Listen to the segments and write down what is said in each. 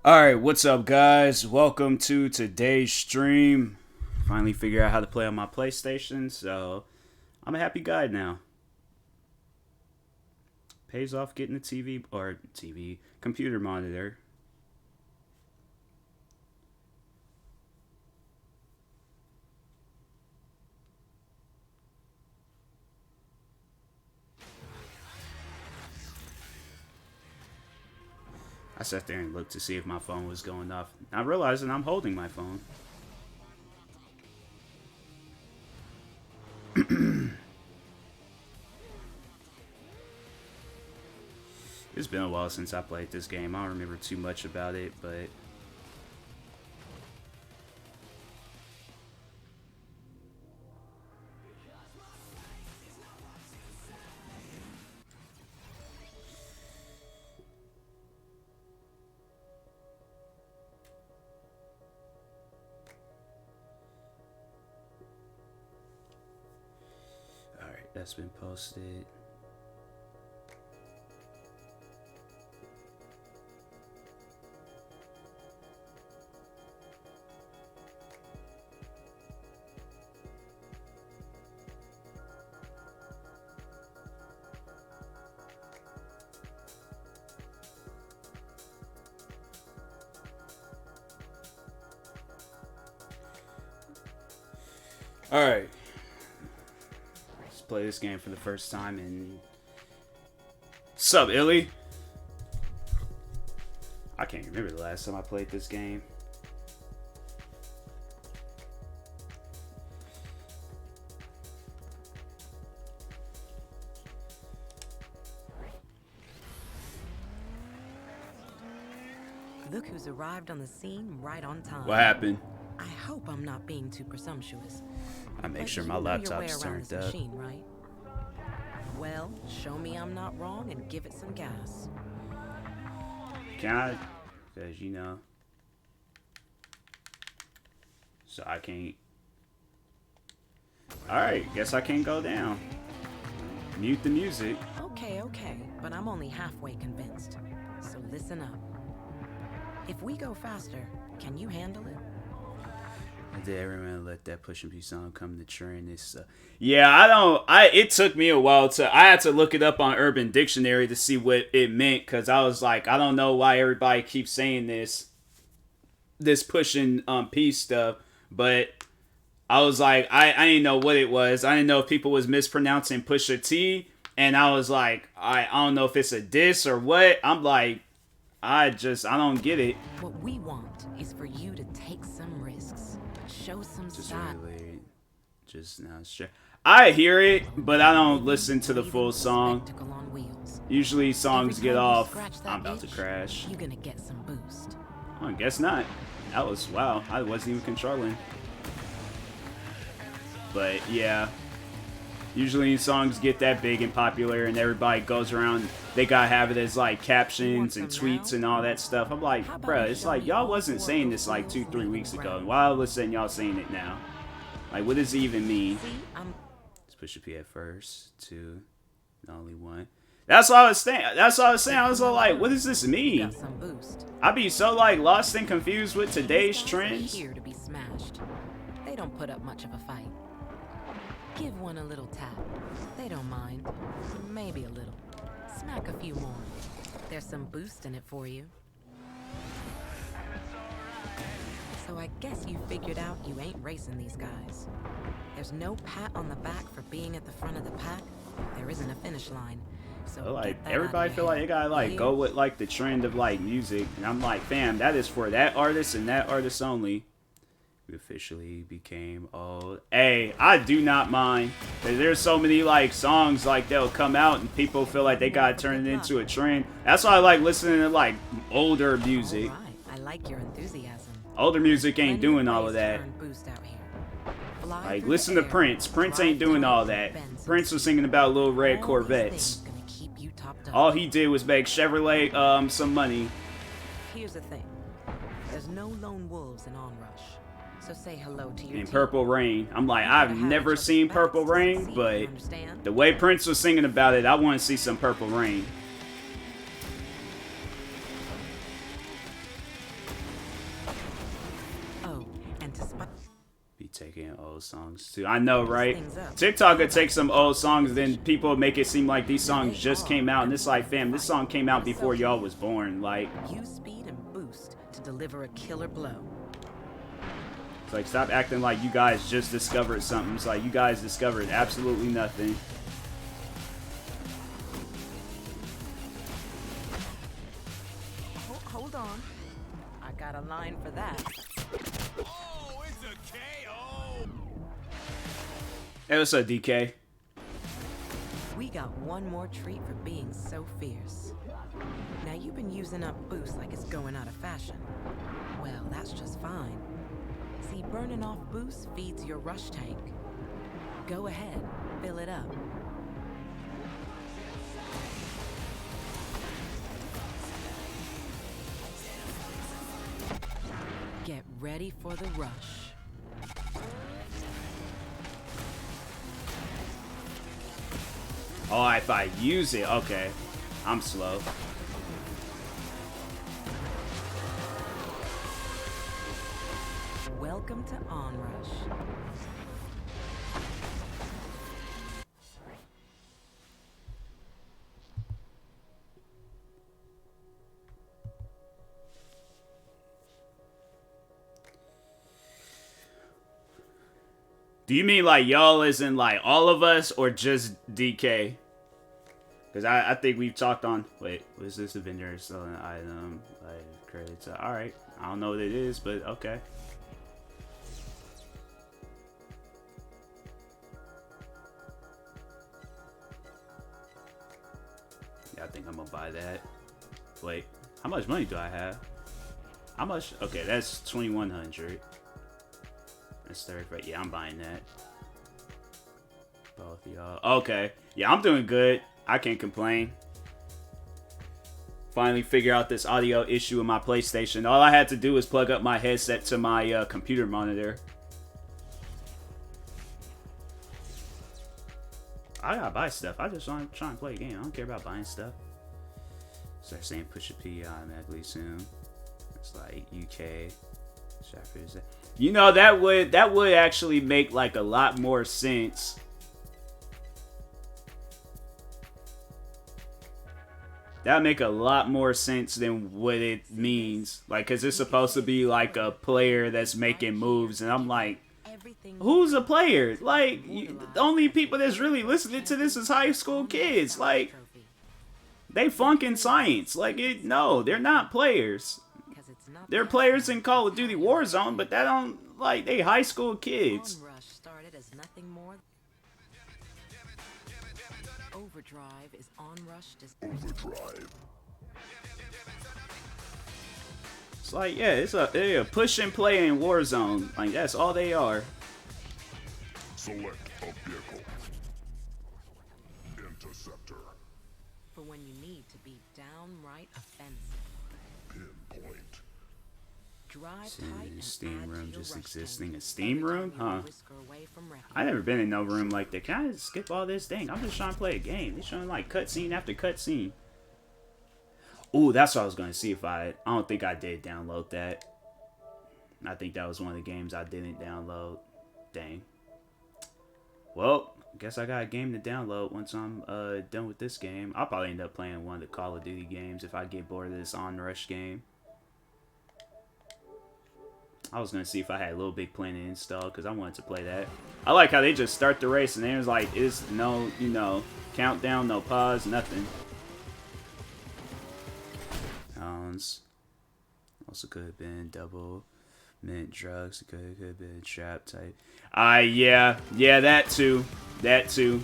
Alright, what's up, guys? Welcome to today's stream. Finally figured out how to play on my PlayStation, so I'm a happy guy now. Pays off getting a computer monitor. I sat there and looked to see if my phone was going off. Not realizing I'm holding my phone. It's been a while since I played this game. I don't remember too much about it, but alright, that's been posted. Alright. Let's play this game for the first time in... Sup, Illy? I can't remember the last time I played this game. Look who's arrived on the scene right on time. What happened? I hope I'm not being too presumptuous. I make But sure you my know your way laptop's around turned this up. machine, right? Well, show me I'm not wrong and give it some gas. Can I? Because, you know. So I can't. Alright, guess I can't go down. Mute the music. Okay, but I'm only halfway convinced. So listen up. If we go faster, can you handle it? Did everyone let that Push and P song come to trend? It took me a while I had to look it up on Urban Dictionary to see what it meant, because I was like, I don't know why everybody keeps saying this pushing P stuff, but I was like, I didn't know what it was. I didn't know if people was mispronouncing Pusha T, and I was like, I don't know if it's a diss or what. I'm like, I don't get it. What we want is for you to take some risks. Show some side. Just now, sure. I hear it, but I don't listen to the full song. Usually songs get off, I'm about to crash. You're gonna get some boost. Oh, I guess not. That was, wow, I wasn't even controlling. But yeah, usually songs get that big and popular and everybody goes around, they gotta have it as like captions and tweets and all that stuff. I'm like, bruh, it's like y'all wasn't saying this like 2-3 weeks ago, and why all of a sudden y'all saying it now? Like, what does it even mean? Let's push a P at first, 2, only 1. That's what I was saying. I was all like, what does this mean? I'd be so like lost and confused with today's trends. Here to be smashed. They don't put up much of a fight. Give one a little tap. They don't mind. Maybe a little. Smack a few more. There's some boost in it for you. So I guess you figured out you ain't racing these guys. There's no pat on the back for being at the front of the pack. There isn't a finish line. So like, everybody feel like they gotta like go with like the trend of like music, and I'm like, fam, that is for that artist and that artist only. We officially became old. Hey, I do not mind. There's so many like songs like they'll come out and people feel like they gotta turn it into a trend. That's why I like listening to like older music. All right. I like your enthusiasm. Older music ain't doing all of that. Like, listen to Prince. Prince ain't doing all that. Prince was singing about little red Corvettes. All he did was make Chevrolet some money. Here's the thing. There's no lone wolves in Onrush. So say hello to your And team. Purple Rain. I'm like, I've never seen Purple Rain, but the way Prince was singing about it, I want to see some Purple Rain. to spy. Be taking old songs too. I know, right? TikTok could take some old songs, then people make it seem like these songs just came out, and it's like, fam, this song came out before y'all was born. Like, Use speed and boost to deliver a killer blow. it's like, stop acting like you guys just discovered something. It's like you guys discovered absolutely nothing. Hold on. I got a line for that. Oh, it's a KO. Hey, what's up, DK? We got one more treat for being so fierce. Now you've been using up boost like it's going out of fashion. Well, that's just fine. See, burning off boost feeds your rush tank. Go ahead, fill it up. Get ready for the rush. Oh, if I use it, okay. I'm slow. Welcome to Onrush. Do you mean like y'all as in like all of us or just DK? Because I think we've talked on... Wait, what is this? A vendor selling an item. Like, credits. Alright. I don't know what it is, but okay. Yeah, I think I'm gonna buy that. Wait, how much money do I have? How much? Okay, that's 2,100. That's 35. Yeah, I'm buying that. Both of y'all. Okay. Yeah, I'm doing good. I can't complain. Finally figure out this audio issue with my PlayStation. All I had to do was plug up my headset to my computer monitor. I gotta buy stuff. I just want to try and play a game. I don't care about buying stuff. Start saying push a P automatically soon. It's like UK. You know, that would actually make like a lot more sense. That would make a lot more sense than what it means. Like, cause it's supposed to be like a player that's making moves, and I'm like, who's a player? Like, the only people that's really listening to this is high school kids. Like, they funkin' science. Like, no, they're not players. They're players in Call of Duty Warzone, but that don't, like, they high school kids. Onrush started as nothing more. Overdrive is Onrush. Overdrive. It's like, yeah, they're a push and play in Warzone. Like, that's all they are. Select a vehicle. Interceptor. For when you need to be downright offensive. Pinpoint. Drive tight and Steam add room to your just rush existing. tank A Steam every room? time you Huh. whisker away from wreckage. I never been in no room like that. Can I just skip all this? Dang, I'm just trying to play a game. They're showing like cutscene after cutscene. Ooh, that's what I was gonna see if I don't think I did download that. I think that was one of the games I didn't download. Dang. Well, guess I got a game to download once I'm done with this game. I'll probably end up playing one of the Call of Duty games if I get bored of this Onrush game. I was gonna see if I had Little Big Planet installed because I wanted to play that. I like how they just start the race and there's like, it's no, you know, countdown, no pause, nothing. Also could have been double mint drugs. It could have been trap type. Yeah, that too. That too.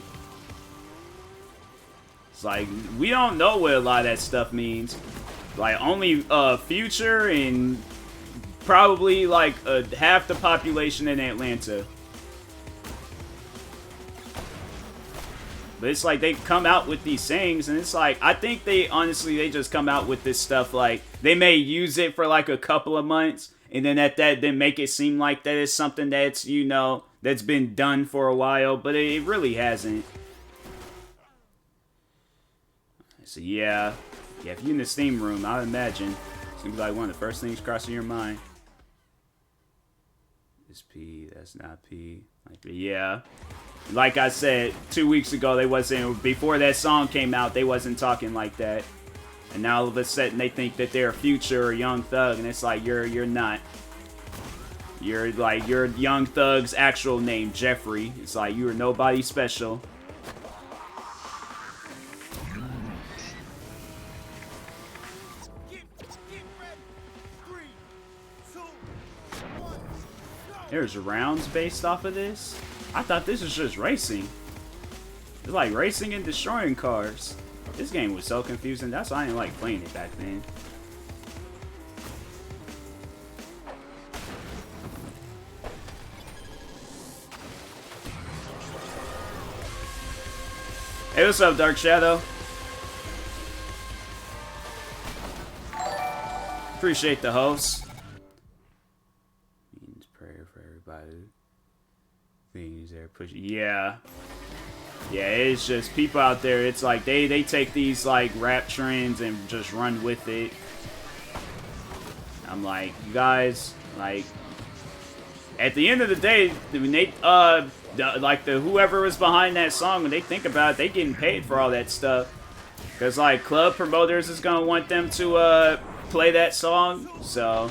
It's like, we don't know what a lot of that stuff means. Like, only future and probably like half the population in Atlanta. But it's like they come out with these sayings, and it's like, I think they just come out with this stuff like, they may use it for like a couple of months, and then then make it seem like that is something that's, you know, that's been done for a while, but it really hasn't. So yeah, if you're in the Steam room, I would imagine it's gonna be like one of the first things crossing your mind. It's P. That's not P. Like, yeah. Like I said 2 weeks ago, they wasn't. Before that song came out, they wasn't talking like that. And now all of a sudden they think that they're Future or Young Thug, and it's like you're not. You're like you're Young Thug's actual name, Jeffrey. It's like you are nobody special. There's rounds based off of this? I thought this was just racing. It's like racing and destroying cars. This game was so confusing. That's why I didn't like playing it back then. Hey, what's up, Dark Shadow? Appreciate the host. Means prayer for everybody. Things there push. Yeah. Yeah, it's just people out there. It's like they take these like rap trends and just run with it. I'm like, you guys, like, at the end of the day, when they like whoever was behind that song, when they think about it, they getting paid for all that stuff. Cause like club promoters is gonna want them to play that song, so.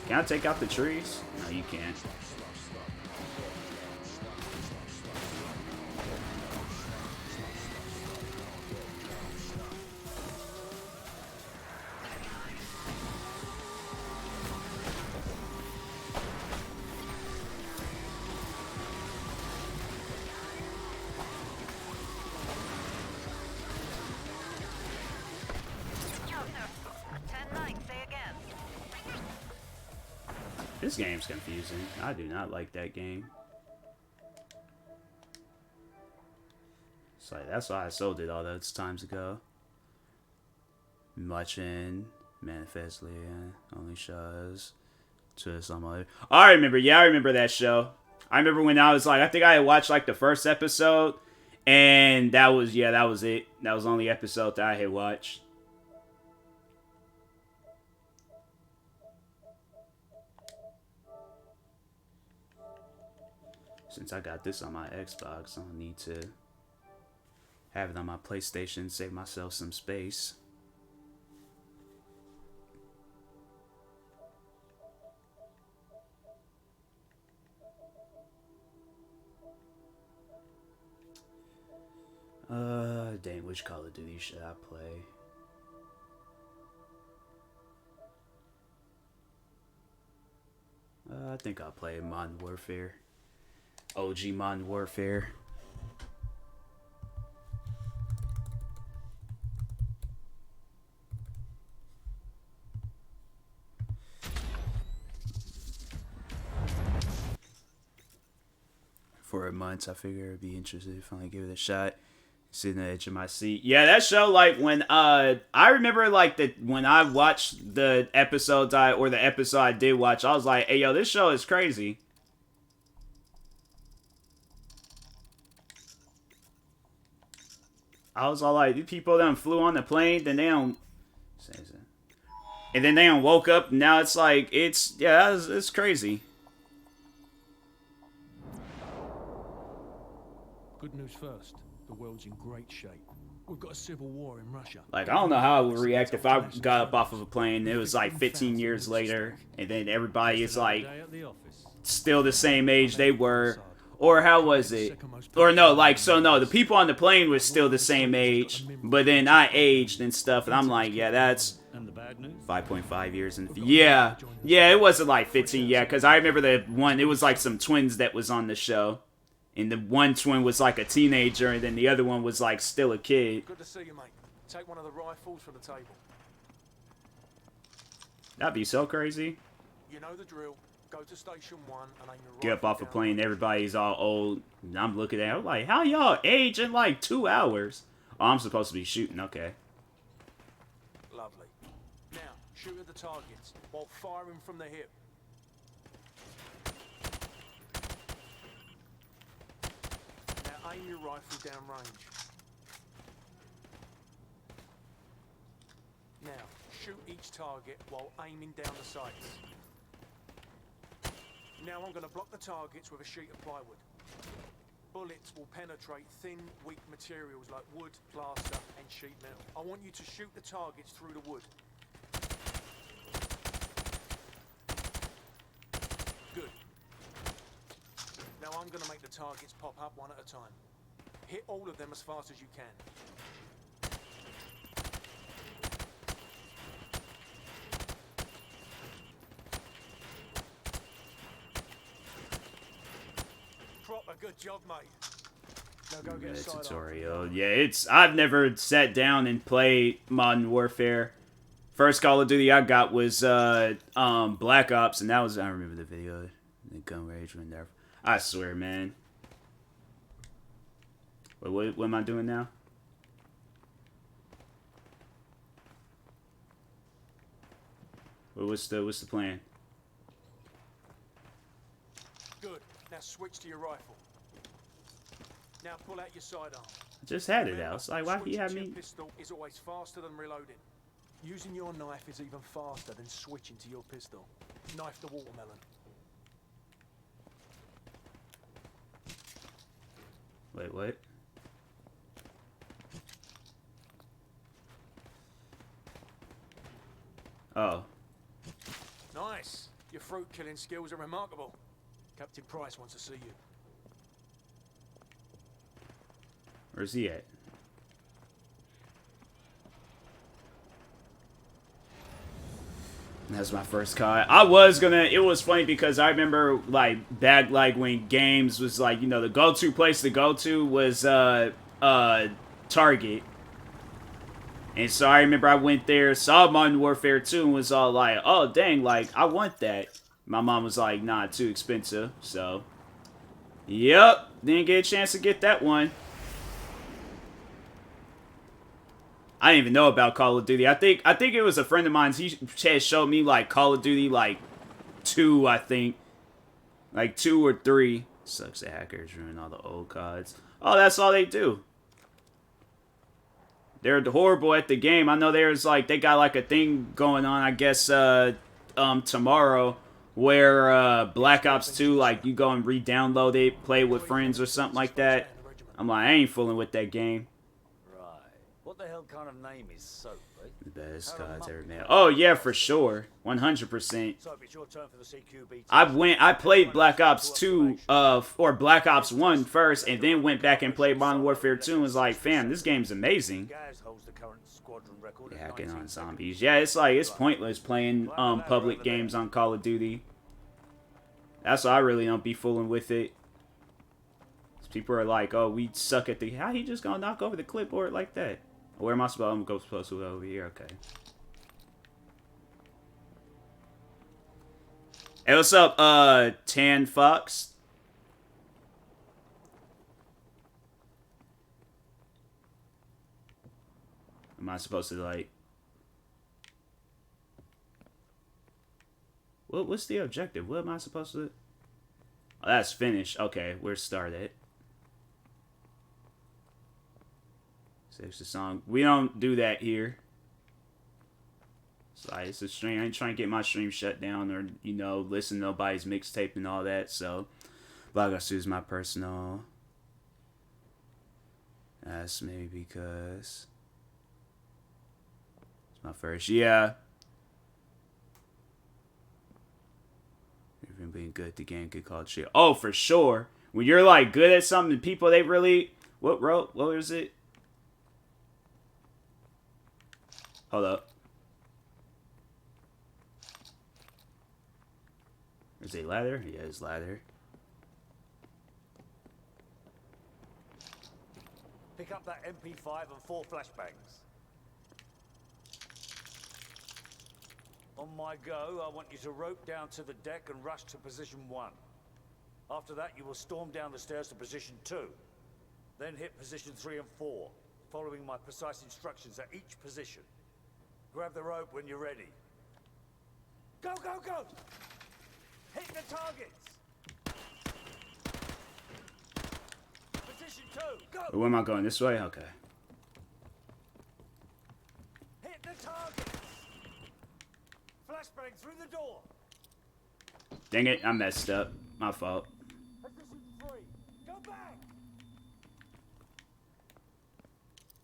Can I take out the trees? No, you can't. This game's confusing. I do not like that game. It's like, that's why I sold it all those times ago. Muchin, Manifestly, Only Shows, to some other. I remember, yeah, I remember that show. I remember when I was like, I think I had watched like the first episode, and that was, yeah, that was it. That was the only episode that I had watched. Since I got this on my Xbox, I don't need to have it on my PlayStation, save myself some space. Dang, which Call of Duty should I play? I think I'll play Modern Warfare. OG Modern Warfare. For a month, I figure I'd be interested if I give it a shot. Sitting on the edge of my seat. Yeah, that show, like, when, I remember, like, that when I watched the episodes the episode I did watch, I was like, hey, yo, this show is crazy. I was all like, these people that flew on the plane, then they don't, and then they don't woke up, and now it's like, it's crazy. Good news first. The world's in great shape. We've got a civil war in Russia. Like, I don't know how I would react if I got up off of a plane and it was like 15 years later, and then everybody is like still the same age they were. Or how was it? Or no, like, so no, the people on the plane was still the same age, but then I aged and stuff, and I'm like, yeah, that's 5.5 years. And yeah, it wasn't like 15, yeah, because I remember the one, it was like some twins that was on the show. And the one twin was like a teenager, and then the other one was like still a kid. Good to see you, mate. Take one of the rifles from the table. That'd be so crazy. You know the drill. Go to station 1 and aim your Get up off a plane, everybody's all old. And I'm looking at it, I'm like, how y'all age in like 2 hours? Oh, I'm supposed to be shooting, okay. Lovely. Now, shoot at the targets while firing from the hip. aim your rifle down range. Now, shoot each target while aiming down the sights. Now I'm going to block the targets with a sheet of plywood. Bullets will penetrate thin, weak materials like wood, plaster, and sheet metal. I want you to shoot the targets through the wood. Good. Now I'm going to make the targets pop up one at a time. Hit all of them as fast as you can. Proper good job, mate. Now go get a sidearm. Tutorial. Yeah, I've never sat down and played Modern Warfare. First Call of Duty I got was Black Ops, and that was, I remember the video. The gun rage went there. I swear, man. Wait, what am I doing now? What's the plan? Good. Now switch to your rifle. Now pull out your sidearm. I just had it out. It's like, why do you have me? Pistol is always faster than reloading. Using your knife is even faster than switching to your pistol. Knife the watermelon. Wait, what? Oh. Nice. Your fruit killing skills are remarkable. Captain Price wants to see you. Where's he at? That's my first call. I was gonna. It was funny because I remember like back like when games was like, you know, the go-to place to go to was Target. And so I remember I went there, saw Modern Warfare 2, and was all like, oh dang, like I want that. My mom was like, nah, too expensive. So, yep, didn't get a chance to get that one. I didn't even know about Call of Duty. I think it was a friend of mine. He had showed me like Call of Duty like 2, I think. Like 2 or 3. Sucks the hackers ruin all the old CODs. Oh, that's all they do. They're horrible at the game. I know there's like they got like a thing going on, I guess tomorrow where Black Ops 2, like you go and re-download it, play with friends or something like that. I'm like, I ain't fooling with that game. What the hell kind of name is Soap, eh? The best CODs ever made. Oh yeah, for sure, 100%. So it's your turn for the CQB. I played Black Ops 2 or Black Ops 1 first, and then went back and played Modern Warfare 2 and was like, fam, this game's amazing. Gaz holds the current squadron record at Hacking on 19. zombies. Yeah, it's like it's pointless playing public games on Call of Duty. That's why I really don't be fooling with it. People are like, oh, we suck at the. How he just gonna knock over the clipboard like that? Where am I supposed to go over here? Okay. Hey, what's up, Tan Fox? Am I supposed to, like... What's the objective? What am I supposed to... Oh, that's finished. Okay, we're started. It's the song. We don't do that here. It's like, it's a stream. I ain't trying to get my stream shut down or, you know, listen to nobody's mixtape and all that. So, Black Ops 2 is my personal. That's maybe because it's my first. Yeah. Even being good at the game could call it shit. Oh, for sure. When you're like good at something, people they really what was it? Hold up. Is it ladder? Yeah, it's ladder. Pick up that MP5 and 4 flashbangs. On my go, I want you to rope down to the deck and rush to position 1. After that, you will storm down the stairs to position 2. Then hit position 3 and 4, following my precise instructions at each position. Grab the rope when you're ready. Go, go, go! Hit the targets! Position Position 2. Go. Where am I going? This way? Okay. Hit the target. Flashbang through the door. Dang it, I messed up. My fault. Position 3. Go back.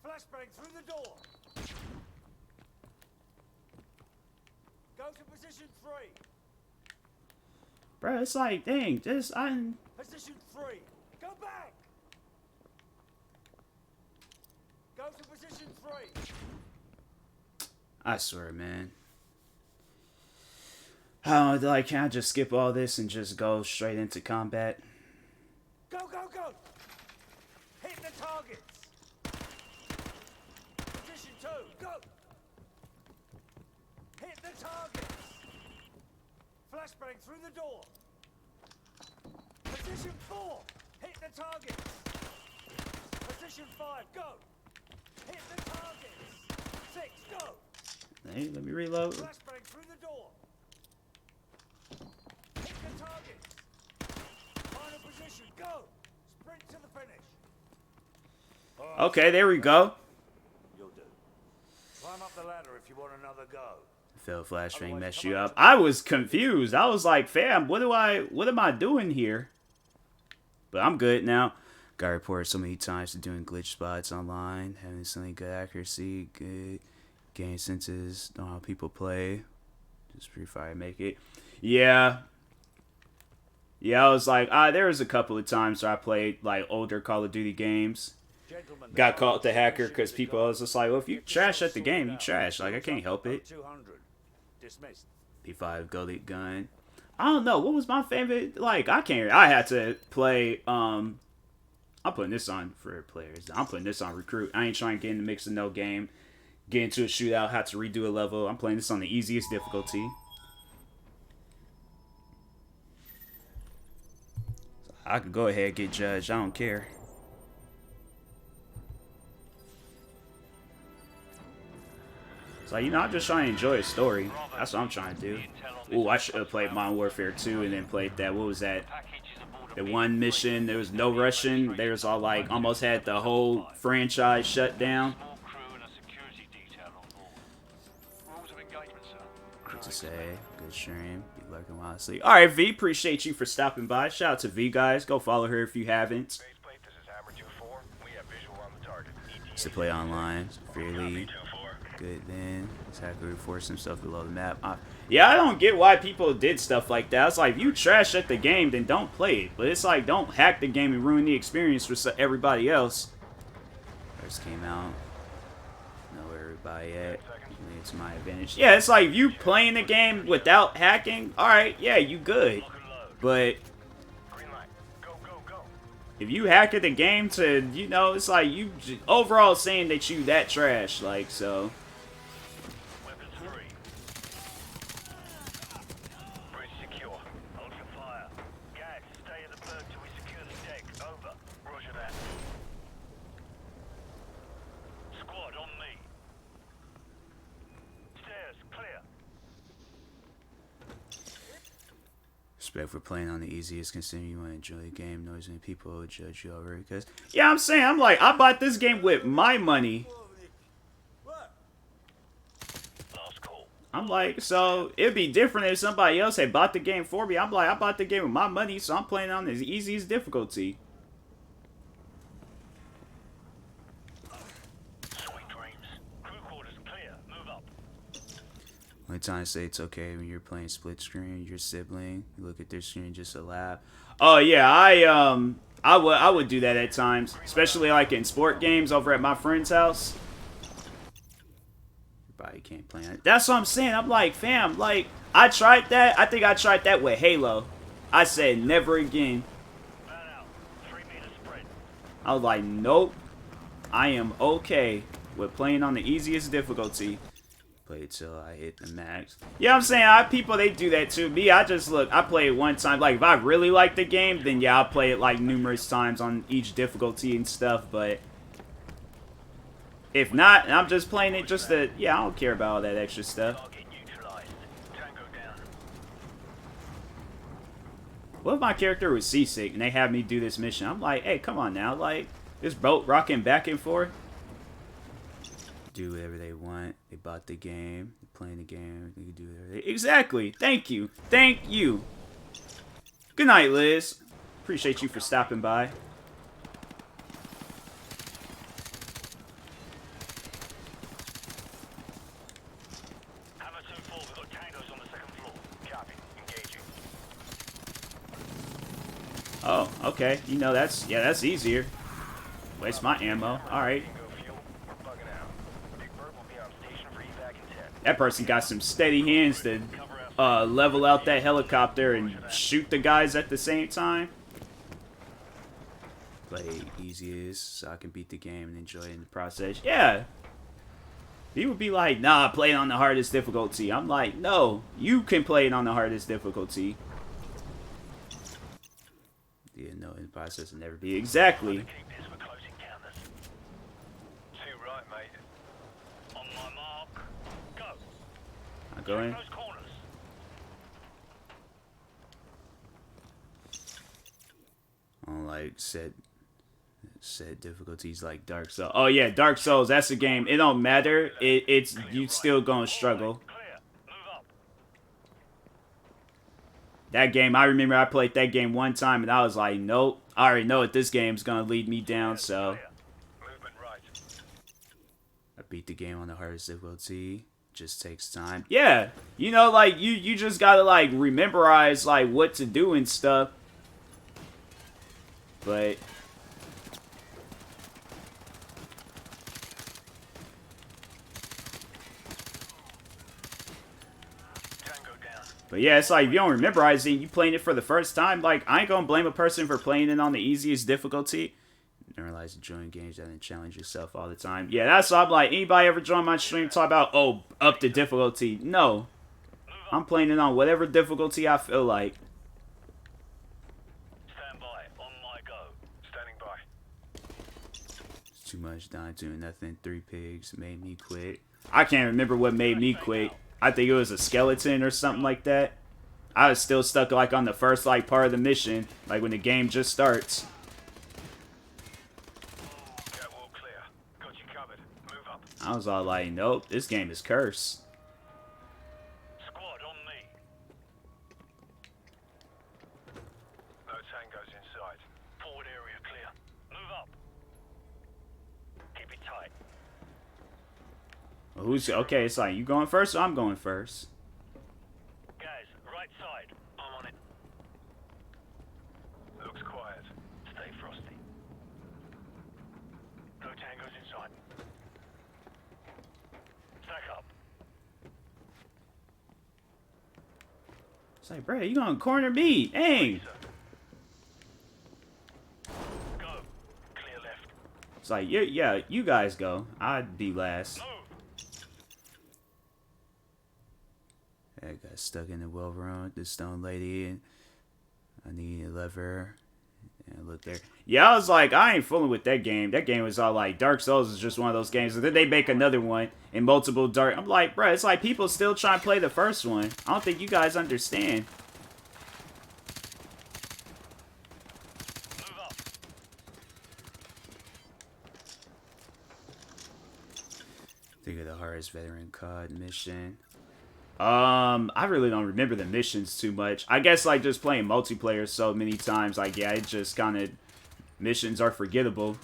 Flashbang through the door. Go to position 3. Bro, it's like, dang, Position 3. Go back. Go to position 3. I swear, man. How, like, can I just skip all this and just go straight into combat? Go, go, go. Hit the targets. Position 2. Go. Hit the targets. Flashbang through the door. Position 4. Hit the targets. Position 5. Go. Hit the targets. 6. Go. Hey, let me reload. Flashbang through the door. Hit the targets. Final position. Go. Sprint to the finish. Okay, there we go. You'll do. Climb up the ladder if you want another go. Failed flashbang messed you up. I was confused. I was like, fam, what am I doing here? But I'm good now. Got reported so many times to doing glitch spots online, having something good accuracy, good game senses, know how people play. Just pretty fire to make it. Yeah. Yeah, I was like, there was a couple of times where I played like older Call of Duty games. Got caught the hacker because people was just like, well, if you trash at the game, you trash. Like, I can't help it. Dismissed. P5 Goldie gun. I don't know. What was my favorite? Like, I had to play, I'm putting this on for players. I'm putting this on recruit. I ain't trying to get in the mix of no game. Get into a shootout, have to redo a level. I'm playing this on the easiest difficulty. I could go ahead and get judged. I don't care. It's like, I'm just trying to enjoy a story. That's what I'm trying to do. Ooh, I should have played Modern Warfare 2 and then played that. What was that? The one mission, there was no Russian. There was all like, almost had the whole franchise shut down. What to say? Good stream. Be lurking while I sleep. Alright, V, appreciate you for stopping by. Shout out to V, guys. Go follow her if you haven't. To play online freely. Good then. This hacker forced himself below the map. Yeah, I don't get why people did stuff like that. It's like, if you trash at the game, then don't play it. But it's like, don't hack the game and ruin the experience for everybody else. First came out. Know where everybody at. It's my advantage. Yeah, it's like, you playing the game without hacking, alright, yeah, you good. But if you hack at the game to, it's like, you overall saying that you that trash, like, so. Respect for playing on the easiest, considering you want to enjoy the game. Noise and people will judge you already. Because, yeah, I'm saying, I'm like, I bought this game with my money. I'm like, so it'd be different if somebody else had bought the game for me. I'm like, I bought the game with my money, so I'm playing on the easiest difficulty. Only time I say it's okay when you're playing split screen, your sibling, you look at their screen and just laugh. Oh yeah, I would do that at times, especially like in sport games over at my friend's house. You probably can't play it. That's what I'm saying. I'm like, fam, like I tried that. I think I tried that with Halo. I said never again. I was like, nope. I am okay with playing on the easiest difficulty. Play it till I hit the max. Yeah, I'm saying, people, they do that too. Me, I play it one time. Like, if I really like the game, then yeah, I'll play it like numerous times on each difficulty and stuff, but if not, I'm just playing it just to, yeah, I don't care about all that extra stuff. What if my character was seasick and they have me do this mission? I'm like, hey, come on now. Like, this boat rocking back and forth. Do whatever they want. They bought the game. They're playing the game. They can do whatever exactly. Thank you. Thank you. Good night, Liz. Appreciate you for stopping by. Oh, okay. You know, that's easier. Waste my ammo. Alright. That person got some steady hands to level out that helicopter and shoot the guys at the same time. Play easy is so I can beat the game and enjoy it in the process. Yeah. He would be like, nah, play it on the hardest difficulty. I'm like, no, you can play it on the hardest difficulty. Yeah, no, in the process will never be. Exactly. I'm going. On like set difficulties like Dark Souls. Oh yeah, Dark Souls. That's a game. It don't matter. It's you still gonna struggle. That game, I remember I played that game one time and I was like, nope. I already know what this game's gonna lead me down. So I beat the game on the hardest difficulty. Just takes time. Yeah, you know, like you just gotta like rememberize like what to do and stuff. But yeah, it's like if you don't memorize it, you playing it for the first time. Like I ain't gonna blame a person for playing it on the easiest difficulty. And realize enjoying games that challenge yourself all the time. Yeah, that's what I'm like. Anybody ever join my stream talk about, oh, up the difficulty? No. I'm playing it on whatever difficulty I feel like. Stand by. On my go. Standing by. It's too much dying doing nothing. 3 pigs made me quit. I can't remember what made me quit. I think it was a skeleton or something like that. I was still stuck like on the first like part of the mission, like when the game just starts. I was all like, nope, this game is cursed. Squad on me. No tangos inside. Forward area clear. Move up. Keep it tight. Well, who's okay? It's like you going first or I'm going first. Guys, right side. I'm on it. Looks quiet. Stay frosty. No tangos inside. Stack up. It's like, bro, you gonna corner me? Dang. Go. Clear left. It's like, yeah, you guys go. I'd be last. I got stuck in the well run. The stone lady, and I need a lever. And look there. Yeah, I was like, I ain't fooling with that game. That game was all like, Dark Souls is just one of those games. And then they make another one in multiple dark. I'm like, bro, it's like people still trying to play the first one. I don't think you guys understand. Move up. Think of the hardest veteran COD mission. I really don't remember the missions too much. I guess like just playing multiplayer so many times, like yeah, it just kind of missions are forgettable.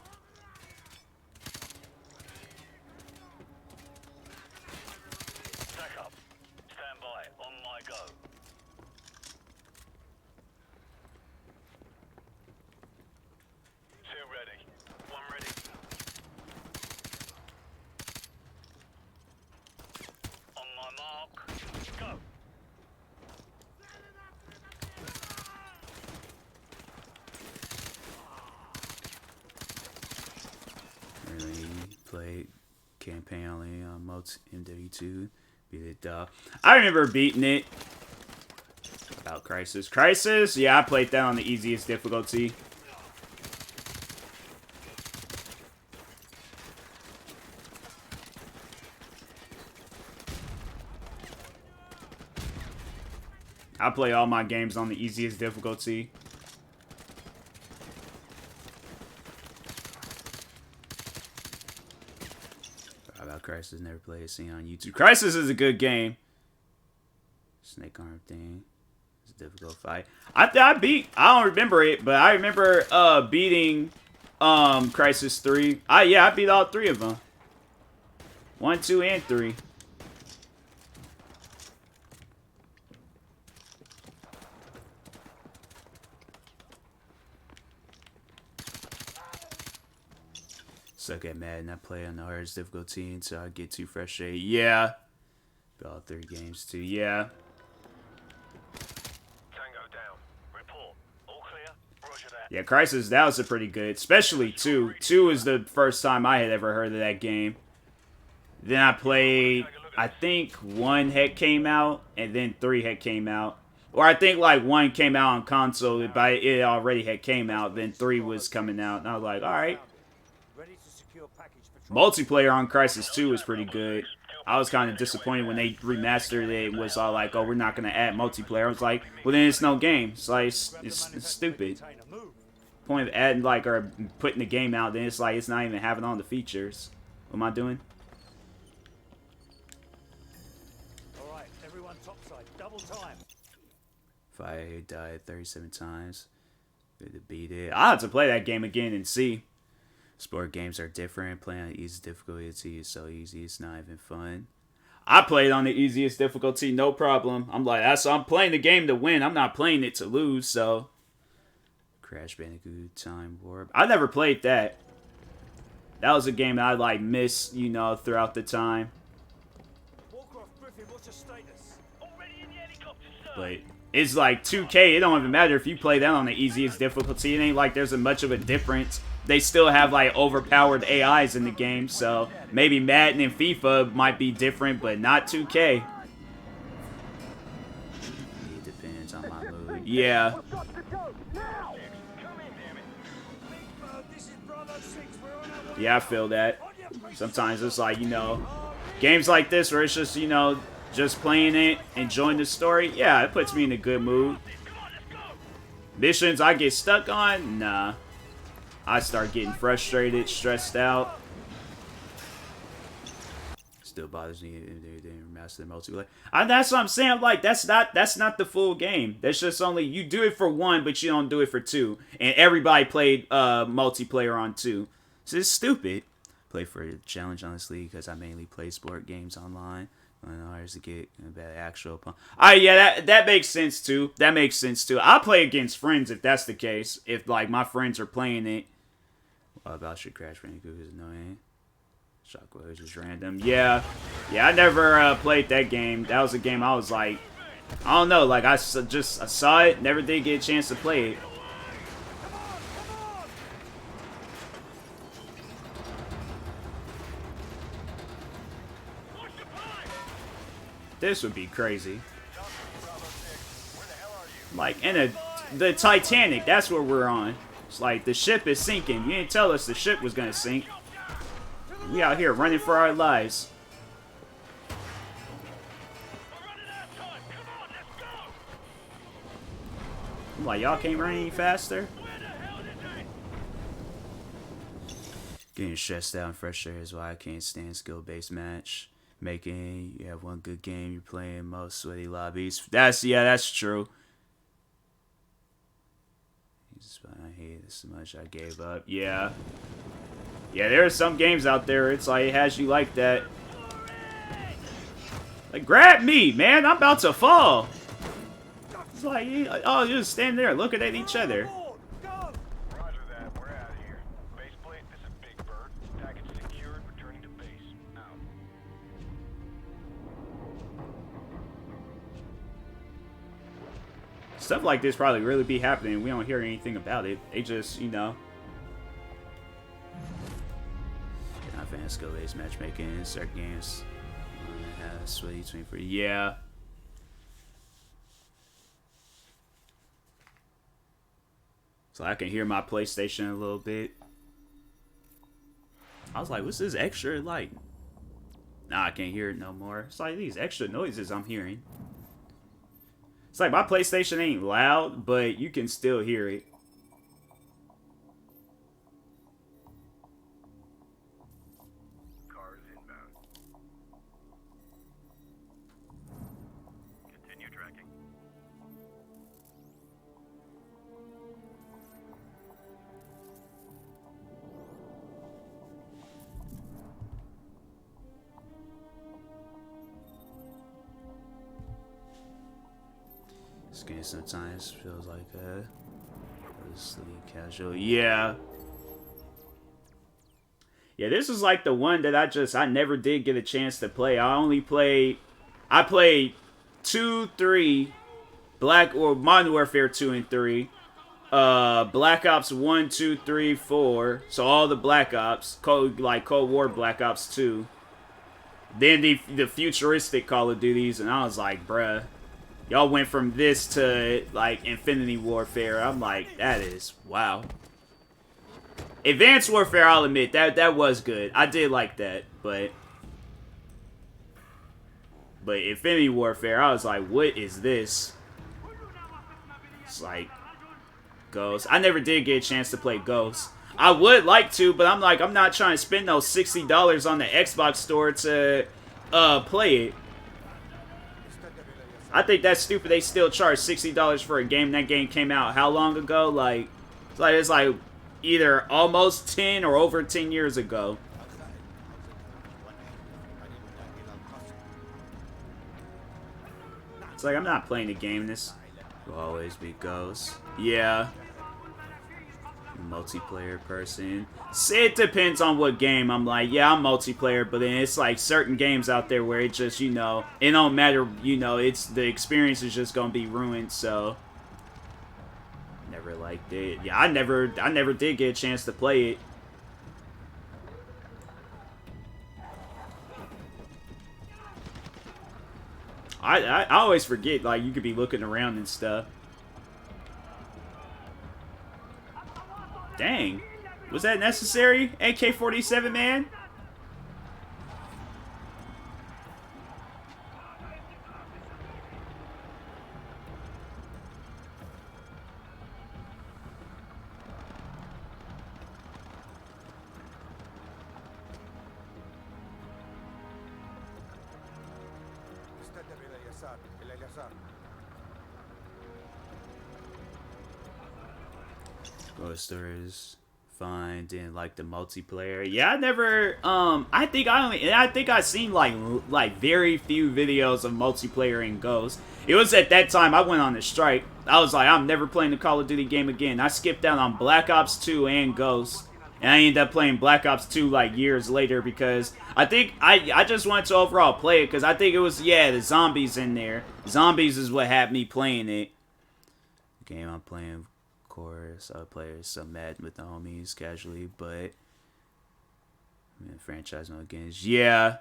Stack up. Stand by. On my go. Two ready. One ready. On my mark. Go. Really played campaign only on MW2. Beat it I remember beating it. About Crisis. Crisis? Yeah, I played that on the easiest difficulty. I play all my games on the easiest difficulty. How about Crisis? Never played. Seen on YouTube. Crisis is a good game. Snake arm thing. It's a difficult fight. I don't remember it, but I remember beating Crisis 3. Yeah, I beat all 3 of them. 1, 2, and 3. Suck at Madden. I play on the hardest difficulty until I get too frustrated. Yeah. Beat all 3 games too. Yeah. Yeah, Crisis, that was a pretty good, especially 2. 2 is the first time I had ever heard of that game. Then I played, I think 1 had came out, and then 3 had came out. Or I think like 1 came out on console, but it already had came out, then 3 was coming out, and I was like, alright. Multiplayer on Crisis 2 was pretty good. I was kind of disappointed when they remastered it and was all like, oh, we're not going to add multiplayer. I was like, well, then it's no game. It's like, it's stupid. Point of adding, like, or putting the game out, then it's like, it's not even having all the features. What am I doing? Alright, everyone topside, double time. If I died 37 times, to beat it. I'll have to play that game again and see. Sport games are different. Playing on easy difficulty is so easy, it's not even fun. I played on the easiest difficulty, no problem. I'm like, I'm playing the game to win. I'm not playing it to lose, so. Crash Bandicoot Time Warp. I never played that. That was a game that I like missed, you know, throughout the time. But it's like 2K. It don't even matter if you play that on the easiest difficulty. It ain't like there's much of a difference. They still have like overpowered AIs in the game, so maybe Madden and FIFA might be different, but not 2K. It depends on my mood. Yeah. Yeah, I feel that. Sometimes it's like, you know, games like this where it's just, you know, just playing it, enjoying the story. Yeah, it puts me in a good mood. Missions I get stuck on? Nah. I start getting frustrated, stressed out. Still bothers me they didn't remaster the multiplayer. That's what I'm saying. Like, that's not the full game. That's just only, you do it for 1, but you don't do it for 2. And everybody played multiplayer on 2. So it's stupid. Play for the challenge, honestly, because I mainly play sport games online. Ours to get a bad actual opponent. Yeah, that makes sense too. That makes sense too. I play against friends if that's the case. If like my friends are playing it. What about your Crash Bandicoot is annoying? Shockwave is just random. Yeah, I never played that game. That was a game I was like, I don't know. Like I saw it, never did get a chance to play it. This would be crazy. Like, in the Titanic, that's where we're on. It's like, the ship is sinking. You didn't tell us the ship was gonna sink. We out here running for our lives. I'm like, y'all can't run any faster? Getting stressed out and frustrated is why I can't stand skill-based match. Making you have one good game, you're playing most sweaty lobbies. That's true. I hate this so much I gave up. Yeah, there are some games out there it's like it has you like that. Like, grab me, man, I'm about to fall. It's like, oh, you just stand there looking at each other. Stuff like this probably really be happening. We don't hear anything about it. They just, you know. Not fan skill-based matchmaking in certain games. Sweaty 24. Yeah. So I can hear my PlayStation a little bit. I was like, what's this extra like? Nah, I can't hear it no more. It's like these extra noises I'm hearing. It's like my PlayStation ain't loud, but you can still hear it. Cars inbound. Continue tracking. This game sometimes feels like a sleep casual. Yeah. Yeah, this is like the one that I never did get a chance to play. I played 2, 3, Modern Warfare 2 and 3, Black Ops 1, 2, 3, 4. So all the Black Ops, Cold War Black Ops 2. Then the futuristic Call of Duties, and I was like, bruh, y'all went from this to like Infinity Warfare. I'm like, that is wow. Advanced Warfare, I'll admit, that was good. I did like that, but Infinity Warfare, I was like, what is this? It's like Ghost. I never did get a chance to play Ghost. I would like to, but I'm like, I'm not trying to spend those $60 on the Xbox store to play it. I think that's stupid. They still charge $60 for a game. That game came out how long ago? Like it's like either almost 10 or over 10 years ago. It's like, I'm not playing a game. This will always be Ghost. Yeah. Multiplayer person. It depends on what game. I'm like, yeah, I'm multiplayer, but then it's like certain games out there where it just, you know, it don't matter, you know, it's the experience is just gonna be ruined. So never liked it. Yeah, I never did get a chance to play it. I always forget, like, you could be looking around and stuff. Dang. Was that necessary? AK-47, man? Ghost Stories. Fine, didn't like the multiplayer. Yeah, I never. I think I seen like very few videos of multiplayer in Ghost. It was at that time I went on a strike. I was like, I'm never playing the Call of Duty game again. I skipped out on Black Ops 2 and Ghost, and I ended up playing Black Ops 2 like years later because I think I just wanted to overall play it because I think it was, yeah, the zombies in there. Zombies is what had me playing it. The game I'm playing. Course, other players some mad with the homies casually, but franchise mode games, yeah.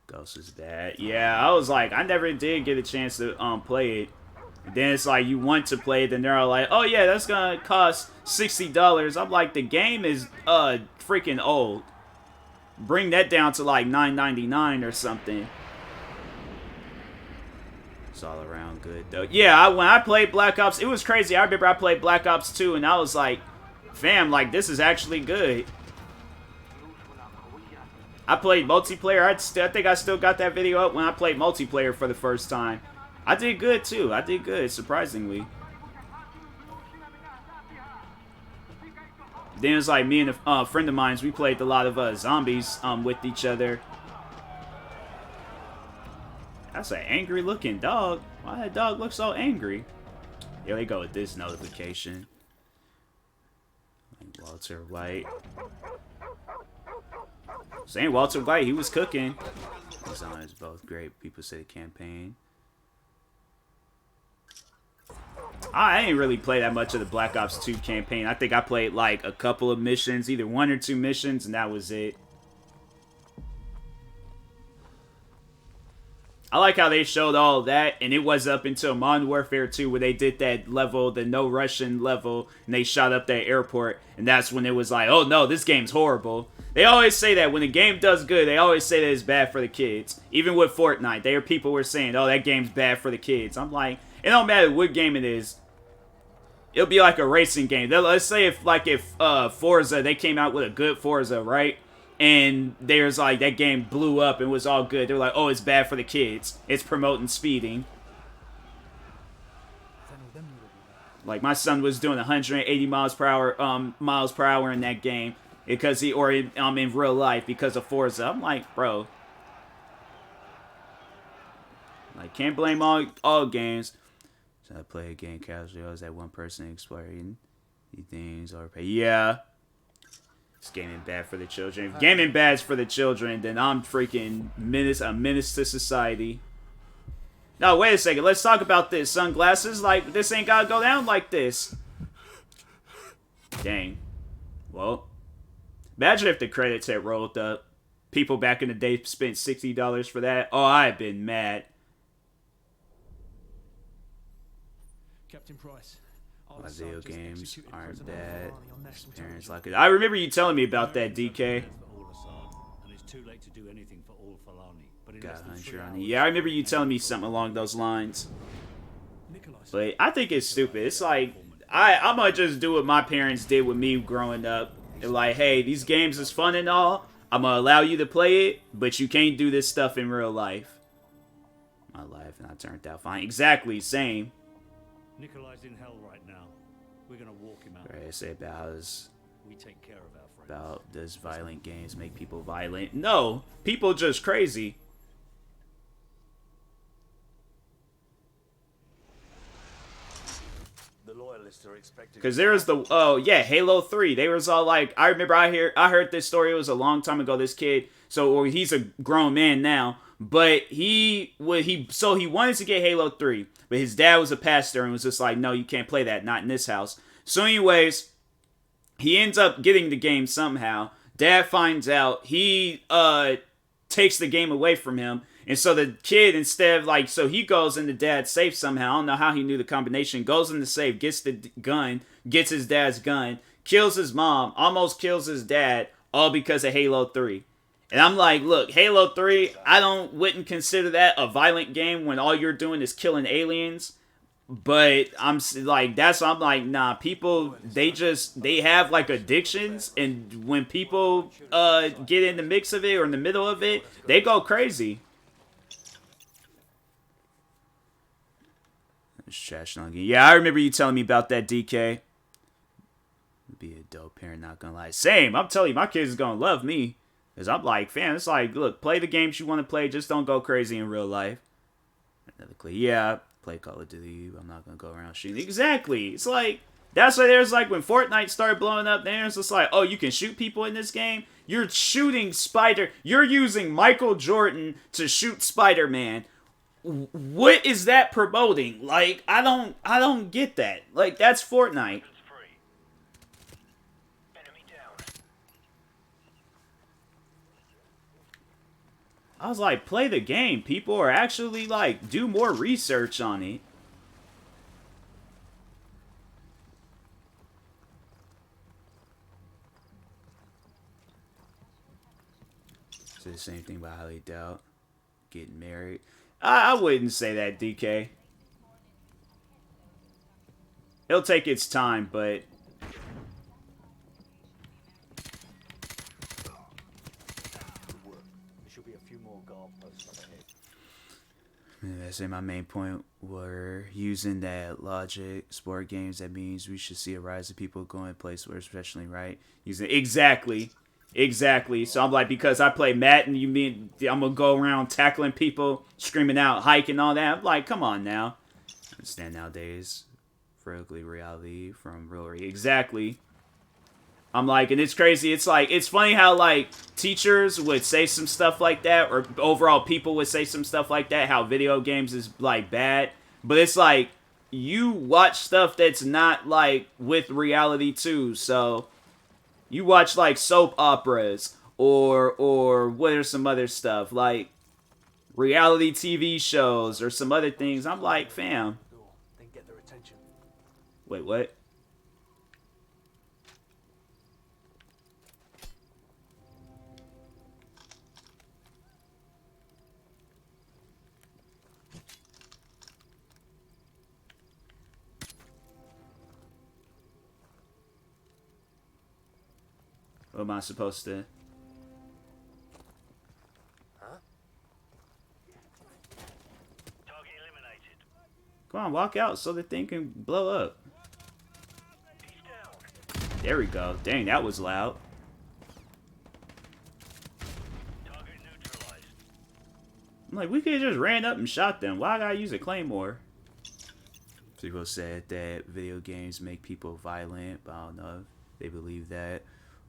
Ghost is that. Yeah, I was like, I never did get a chance to play it. And then it's like you want to play it, then they're all like, oh yeah, that's gonna cost $60. I'm like, the game is freaking old. Bring that down to like $9.99 or something. It's all around good though. Yeah, when I played Black Ops, it was crazy. I remember I played Black Ops 2 and I was like, fam, like this is actually good. I played multiplayer. I think I still got that video up when I played multiplayer for the first time. I did good too. I did good, surprisingly. Then it was like me and a friend of mine, we played a lot of zombies with each other. That's an angry looking dog. Why that dog look so angry? Here we go with this notification. Walter White. Saying Walter White, he was cooking. These are both great. People say campaign. I ain't really play that much of the Black Ops 2 campaign. I think I played like a couple of missions, either 1 or 2 missions, and that was it. I like how they showed all of that, and it was up until Modern Warfare 2 where they did that level, the no Russian level, and they shot up that airport, and that's when it was like, oh no, this game's horrible. They always say that when a game does good, they always say that it's bad for the kids. Even with Fortnite, there are people who were saying, oh, that game's bad for the kids. I'm like, it don't matter what game it is. It'll be like a racing game. Let's say if Forza, they came out with a good Forza, right? And there's like, that game blew up and was all good. They're like, oh, it's bad for the kids. It's promoting speeding. Like, my son was doing 180 miles per hour in that game because in real life because of Forza. I'm like, bro. Like, can't blame all games. So I play a game casually. I was that one person exploring things or pay. Yeah. It's gaming bad for the children. If gaming bad's for the children, then I'm freaking a menace to society. No, wait a second. Let's talk about this. Sunglasses, like, this ain't gotta go down like this. Dang. Well, imagine if the credits had rolled up. People back in the day spent $60 for that. Oh, I've been mad. Captain Price. My video games aren't bad. Parents like it. I remember you telling me about that, DK. Got Hunter on it. Yeah, I remember you telling me something along those lines. But I think it's stupid. It's like, I'm gonna just do what my parents did with me growing up. They're like, hey, these games is fun and all. I'm gonna allow you to play it, but you can't do this stuff in real life. My life, and I turned out fine. Exactly, same. Nikolai's in hell right now. We're gonna walk him out. Right, I say about We take care of our friends. about does violent games make people violent? No, people just crazy. The loyalists are expected. Because there was Halo 3. They was all like, I remember I heard this story. It was a long time ago. This kid, he's a grown man now, but he wanted to get Halo 3, but his dad was a pastor and was just like, no, you can't play that, not in this house. So anyways, he ends up getting the game somehow. Dad finds out. He takes the game away from him. And so the kid, instead of so he goes into dad's safe somehow. I don't know how he knew the combination. Goes in the safe, gets the gun, gets his dad's gun, kills his mom, almost kills his dad, all because of Halo 3. And I'm like, look, Halo 3, wouldn't consider that a violent game when all you're doing is killing aliens. But I'm like, nah, people, they have like addictions. And when people get in the mix of it or in the middle of it, they go crazy. Yeah, I remember you telling me about that, DK. Be a dope parent, not gonna lie. Same, I'm telling you, my kids is gonna love me. Because I'm like, fam, it's like, look, play the games you want to play, just don't go crazy in real life. Another clip. Yeah, play Call of Duty, I'm not gonna go around shooting. Exactly. It's like, that's why there's like, when Fortnite started blowing up, there's just like, oh, you can shoot people in this game? You're shooting you're using Michael Jordan to shoot Spider-Man. What is that promoting? Like, I don't get that. Like, that's Fortnite. I was like, play the game. People are actually like, do more research on it. So the same thing about highly doubt getting married. I wouldn't say that, DK. It'll take its time, but... I say my main point were using that logic, sport games, that means we should see a rise of people going places where especially right. Using Exactly. So I'm like, because I play Madden, you mean I'm gonna go around tackling people, screaming out, hiking, all that? I'm like, come on now. I understand nowadays, vertically reality from real reality. Exactly. I'm like, and it's crazy. It's like, it's funny how like teachers would say some stuff like that, or overall people would say some stuff like that, how video games is like bad. But it's like, you watch stuff that's not like with reality too, so... You watch, like, soap operas, or what are some other stuff? Like, reality TV shows or some other things. I'm like, fam. Then get their attention. Wait, what? What am I supposed to? Target eliminated. Come on, walk out so the thing can blow up. He's down. There we go. Dang, that was loud. Target neutralized. I'm like, we could have just ran up and shot them. Why I gotta use a claymore? People said that video games make people violent, but I don't know if they believe that.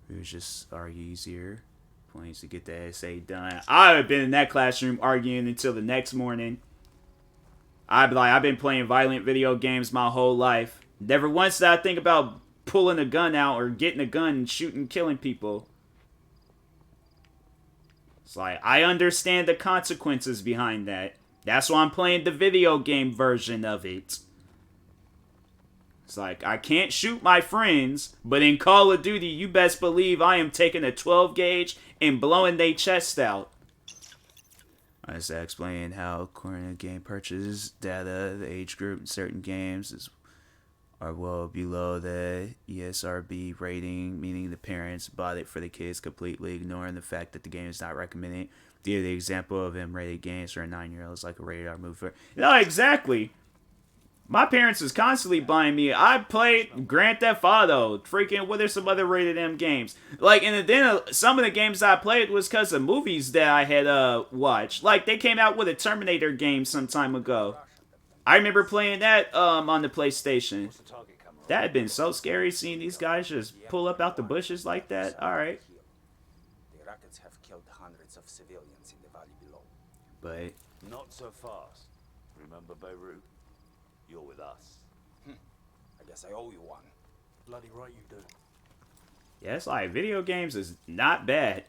It was just argue easier. Points to get the essay done. I have been in that classroom arguing until the next morning. I'd be like, I've been playing violent video games my whole life. Never once did I think about pulling a gun out or getting a gun and shooting, killing people. It's like, I understand the consequences behind that. That's why I'm playing the video game version of it. It's like, I can't shoot my friends, but in Call of Duty, you best believe I am taking a 12 gauge and blowing their chest out. I just explained how according to game purchase data, the age group in certain games are well below the ESRB rating, meaning the parents bought it for the kids completely, ignoring the fact that the game is not recommended. Give the example of M-rated games for a 9-year-old like a rated R movie. No, exactly. My parents was constantly buying me. I played Grand Theft Auto. Freaking, what are some other rated M games? Like, and then some of the games I played was because of movies that I had watched. Like, they came out with a Terminator game some time ago. I remember playing that on the PlayStation. That had been so scary seeing these guys just pull up out the bushes like that. Alright. The rockets have killed hundreds of civilians in the valley below. But Not so fast. Remember Beirut? You're with us. I guess I owe you one. Bloody right you do. yeah, it's like video games is not bad.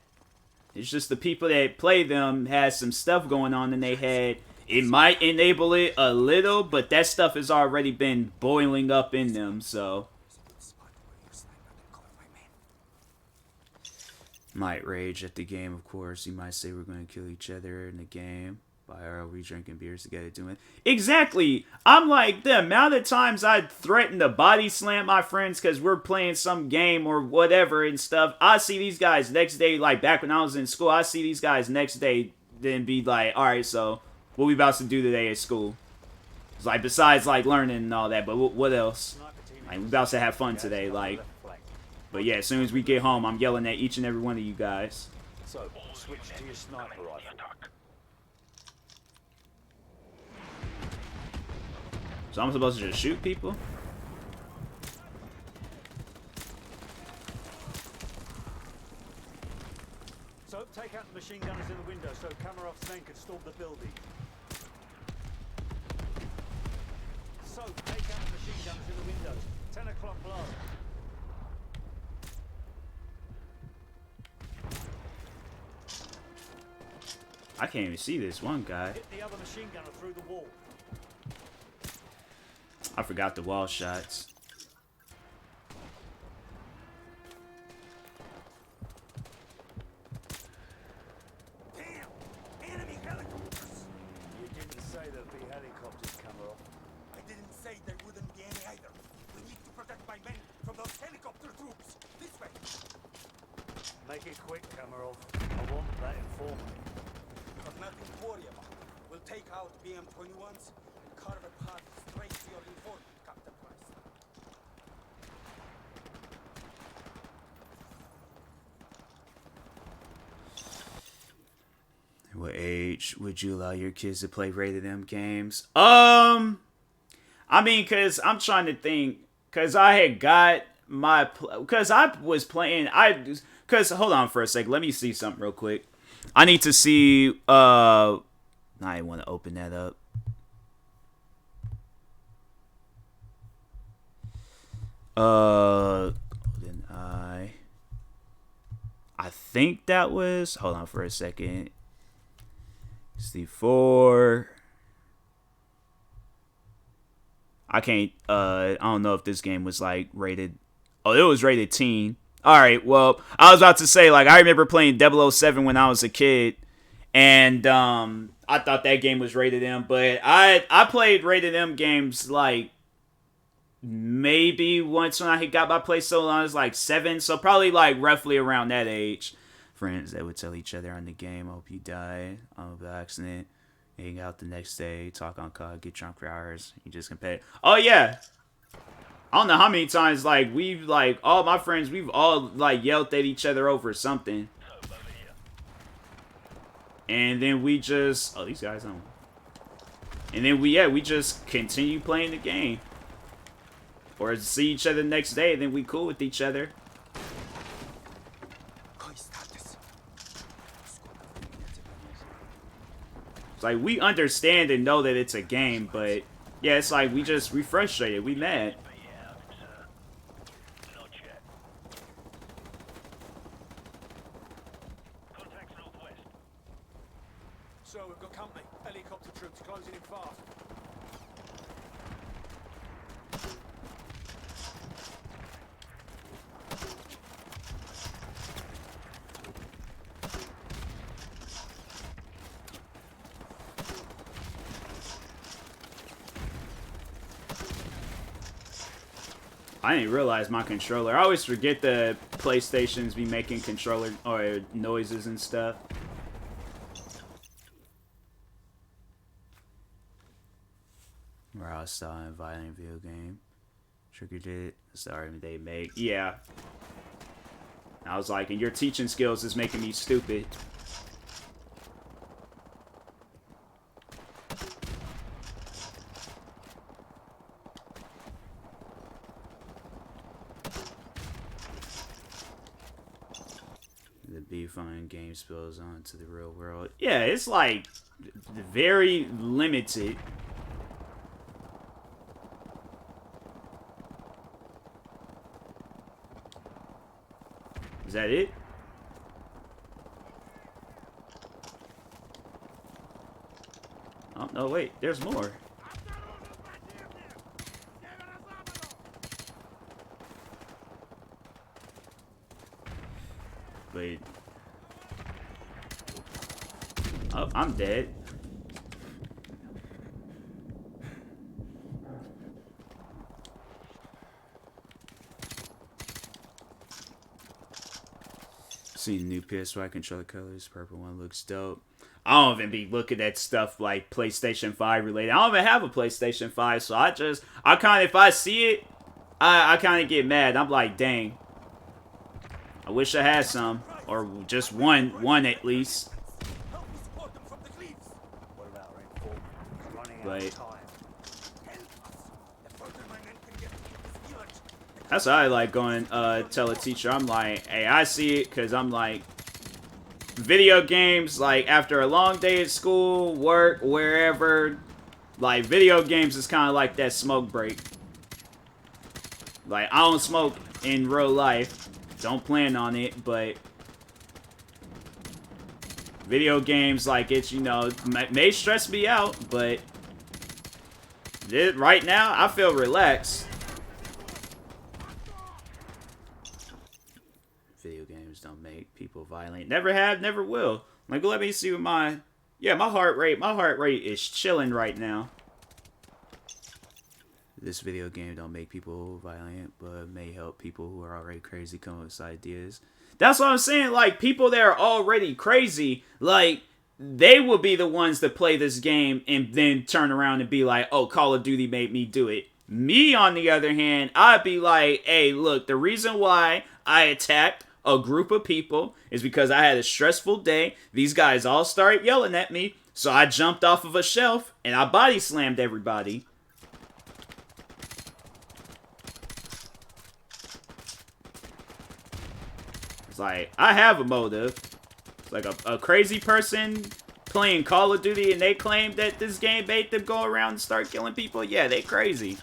It's just the people that play them has some stuff going on in their head. It might enable it a little, but that stuff has already been boiling up in them, so. Might rage at the game, of course. You might say we're going to kill each other in the game. Why are we drinking beers together doing? Exactly! I'm like, the amount of times I threaten to body slam my friends because we're playing some game or whatever and stuff. I see these guys next day, like back when I was in school, I see these guys next day then be like, alright, so what we about to do today at school? It's like, besides like learning and all that, but what else? Like, we about to have fun today, like. But yeah, as soon as we get home, I'm yelling at each and every one of you guys. So, switch to your sniper rifle. So I'm supposed to just shoot people? So, take out the machine gunners in the window so Kamarov's men can storm the building. So, take out the machine gunners in the windows. 10 o'clock blow. I can't even see this one guy. Hit the other machine gunner through the wall. I forgot the wall shots. Damn! Enemy helicopters! You didn't say there'd be helicopters, Kamarov. I didn't say there wouldn't be any either. We need to protect my men from those helicopter troops. This way. Make it quick, Kamarov. I want that informant. But nothing to worry about. We'll take out BM-21s and carve a path straight to your informant, Captain Price. What age would you allow your kids to play rated M games? I mean, cause I'm trying to think, cause I had got my, cause I was playing, cause hold on for a sec, let me see something real quick. I need to see, I didn't want to open that up. Then I think that was, hold on for a second. 64. I can't, I don't know if this game was, like, rated. Oh, it was rated teen. Alright, well, I was about to say, like, I remember playing 007 when I was a kid. And, I thought that game was rated M. But I played rated M games, like, maybe once when I got my PlayStation, I was, like, 7. So probably, like, roughly around that age. Friends that would tell each other on the game, I hope you die on the accident. Hang out the next day, talk on COD, get drunk for hours. You just compare. Oh yeah, I don't know how many times like we've like all my friends we've all like yelled at each other over something, and then we just these guys don't. And then we just continue playing the game, or see each other the next day, and then we cool with each other. Like, we understand and know that it's a game, but yeah, it's like we frustrated, we mad. So we've got company. Helicopter troops closing in fast. I didn't realize my controller. I always forget the PlayStations be making controller or noises and stuff. Raw style and violent video game. Triggered it. Sorry, they make. Yeah. I was like, and your teaching skills is making me stupid. Fun game spills onto the real world. Yeah, it's like very limited. Is that it? Oh, no, wait. There's more. Wait. Oh, I'm dead. See new PS5 controller colors. Purple one looks dope. I don't even be looking at stuff like PlayStation 5 related. I don't even have a PlayStation 5, so I kind of, if I see it, I kind of get mad. I'm like, dang. I wish I had some, or just one at least. But that's how I like going tell a teacher. I'm like, hey, I see it, because I'm like, video games, like after a long day at school, work, wherever, like video games is kind of like that smoke break. Like, I don't smoke in real life, don't plan on it, but video games, like, it's, you know, may stress me out, but right now, I feel relaxed. Video games don't make people violent. Never have, never will. Like, let me see what my... Yeah, my heart rate is chilling right now. This video game don't make people violent, but may help people who are already crazy come up with ideas. That's what I'm saying. Like, people that are already crazy, like, they will be the ones that play this game and then turn around and be like, oh, Call of Duty made me do it. Me, on the other hand, I'd be like, hey, look, the reason why I attacked a group of people is because I had a stressful day. These guys all started yelling at me, so I jumped off of a shelf and I body slammed everybody. It's like, I have a motive. It's like a crazy person playing Call of Duty and they claim that this game made them go around and start killing people. Yeah, they crazy.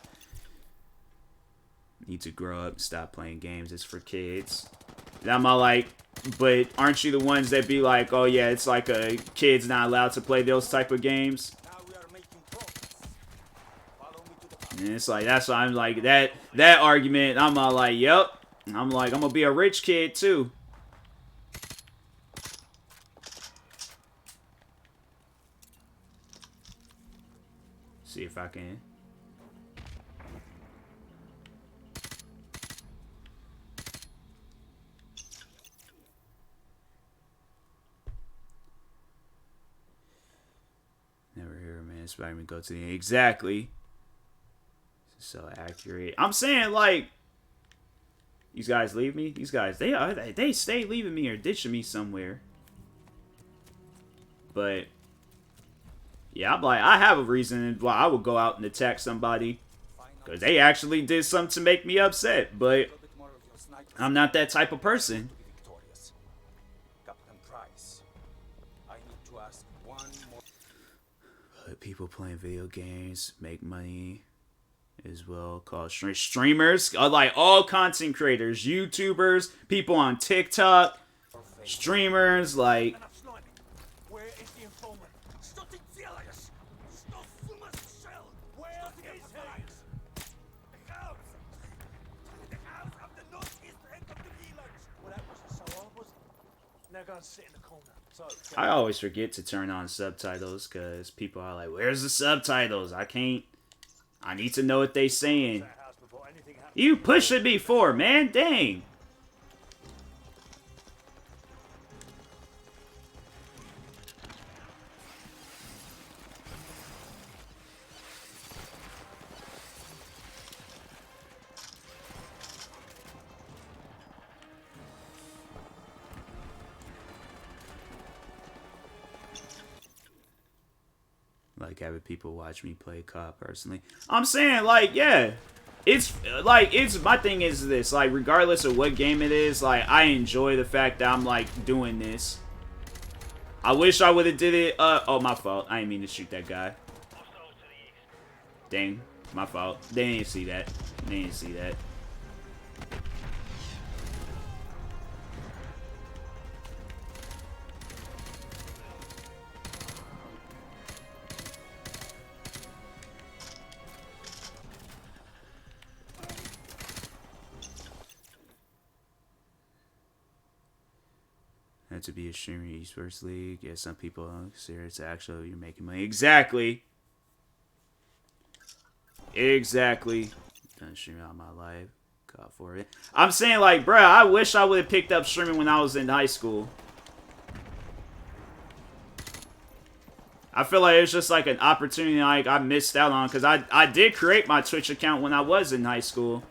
Need to grow up and stop playing games. It's for kids. And I'm all like, but aren't you the ones that be like, oh yeah, it's like a kid's not allowed to play those type of games? Now we are making progress. Follow me to the top. And it's like, that's why I'm like, that argument, I'm all like, yep. I'm like, I'm gonna be a rich kid too. See if I can. Never hear, man. Spider-Man go to the exactly. So accurate. I'm saying, like, these guys leave me. These guys, they stay leaving me or ditching me somewhere. But yeah, I'm like, I have a reason why I would go out and attack somebody, because they actually did something to make me upset. But A little bit more of your sniper I'm not that type of person. to be victorious. Captain Price, I need to ask one more. But people playing video games make money as well, called streamers, like all content creators, YouTubers, people on TikTok, streamers, like. Enough sniping. Where is the informant? Что ты делаешь? Что с ума сошел? Where is he? The house! The house up the northeast end of the village! Well, that wasn't so hard, was it? Now go and sit in the corner. So, I always forget to turn on subtitles because people are like, where's the subtitles? I need to know what they saying. That house before anything happens. You pushing me for, man? Dang. Like having people watch me play COD personally. I'm saying, like, yeah. It's like, my thing is this, like, regardless of what game it is, like, I enjoy the fact that I'm like doing this. I wish I would have did it. Oh, my fault. I didn't mean to shoot that guy. Dang, my fault. They didn't see that. They didn't see that. And to be a streamer in esports league, yeah, some people don't consider it's actually you're making money. Exactly. Exactly. Done streaming all my life. God for it. I'm saying, like, bruh, I wish I would have picked up streaming when I was in high school. I feel like it's just like an opportunity like I missed out on, because I did create my Twitch account when I was in high school.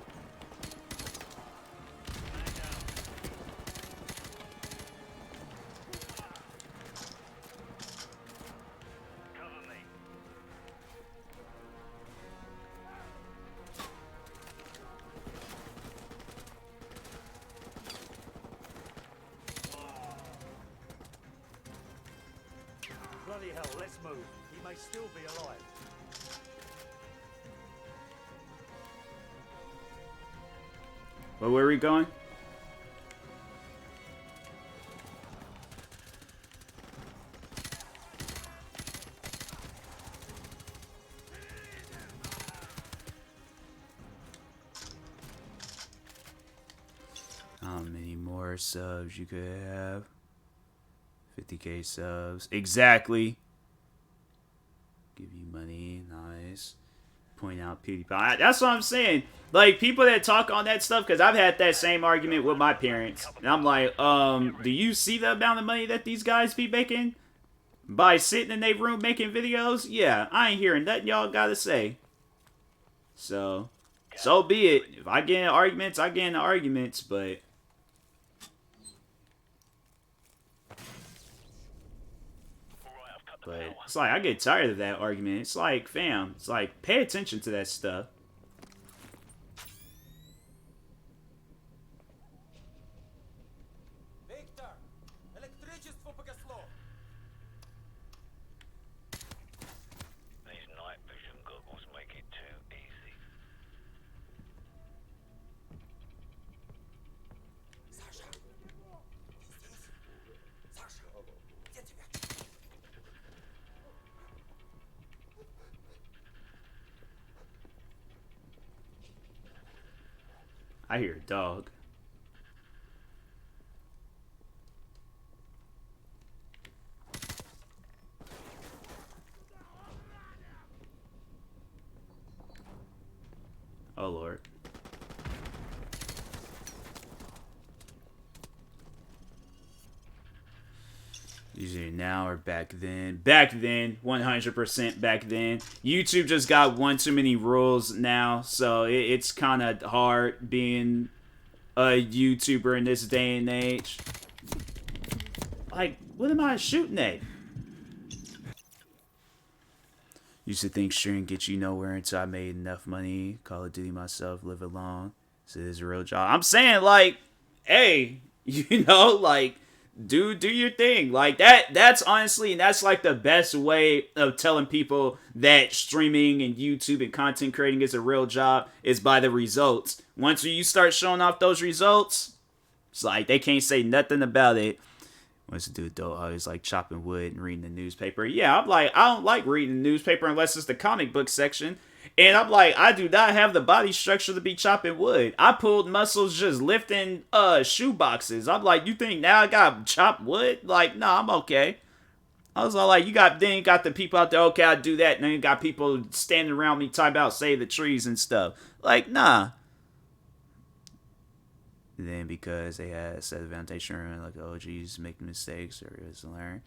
Bloody hell, let's move. He may still be alive. But where are we going? How many more subs you could have? 50k subs. Exactly. Give you money. Nice. Point out PewDiePie. That's what I'm saying. Like, people that talk on that stuff, because I've had that same argument with my parents. And I'm like, do you see the amount of money that these guys be making by sitting in their room making videos? Yeah, I ain't hearing nothing y'all gotta say. So be it. If I get in arguments, I get in arguments, but it's like, I get tired of that argument. It's like, fam, it's like, pay attention to that stuff. Victor, электричество погасло. These night vision goggles make it too easy. Sasha, I hear a dog. Oh, Lord. Usually now or back then. Back then. 100% back then. YouTube just got one too many rules now. So it's kind of hard being a YouTuber in this day and age. Like, what am I shooting at? Used to think streaming get you nowhere until I made enough money. Call of Duty myself, live along. So it's a real job. I'm saying, like, hey, you know, like, do your thing. Like, that's honestly, and that's like the best way of telling people that streaming and YouTube and content creating is a real job is by the results. Once you start showing off those results, it's like they can't say nothing about it. What's the dude though? I always like chopping wood and reading the newspaper. Yeah, I'm like, I don't like reading the newspaper unless it's the comic book section. And I'm like, I do not have the body structure to be chopping wood. I pulled muscles just lifting shoe boxes. I'm like, you think now I got chopped wood? Like, nah, I'm okay. I was all like, you got the people out there, okay, I do that. And then you got people standing around me talking about save the trees and stuff. Like, nah. And then because they had set the foundation and like, oh geez, making mistakes or is learn.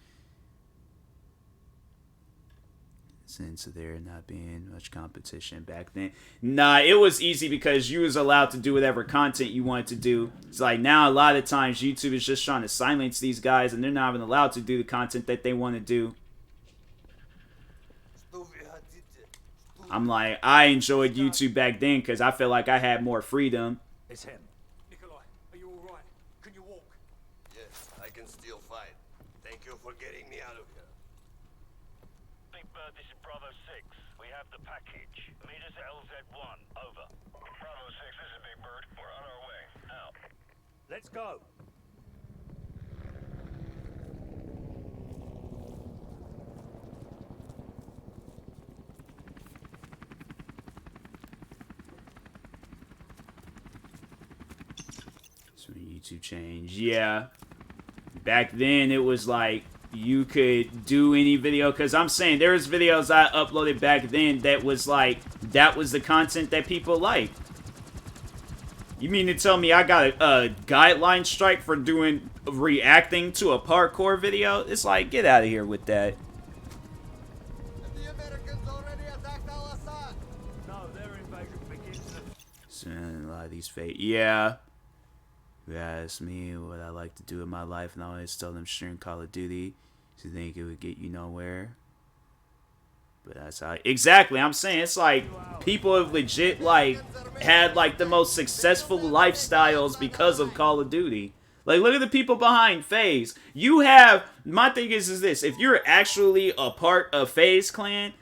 Since there not being much competition back then. Nah, it was easy because you was allowed to do whatever content you wanted to do. It's like now a lot of times YouTube is just trying to silence these guys and they're not even allowed to do the content that they want to do. I'm like, I enjoyed YouTube back then because I felt like I had more freedom. It's him. Nikolai, are you alright? Can you walk? Yes, I can still fight. Thank you for getting me out of here. Big Bird, this is Bravo 6. We have the package. Meet us at LZ1. Over. Bravo 6, this is Big Bird. We're on our way. Out. Let's go. So YouTube changed. Yeah. Back then it was like you could do any video, because I'm saying there's videos I uploaded back then that was like, that was the content that people liked. You mean to tell me I got a guideline strike for reacting to a parkour video? It's like, get out of here with that. The Americans already attacked Al-Assad. No, their invasion begins at... So, a lot of these fake. Yeah. You ask me what I like to do in my life, and I always tell them stream Call of Duty. So you think it would get you nowhere? But that's how. Exactly. I'm saying it's like people have legit like had like the most successful lifestyles because of Call of Duty. Like, look at the people behind FaZe. You have, my thing is this: if you're actually a part of FaZe Clan,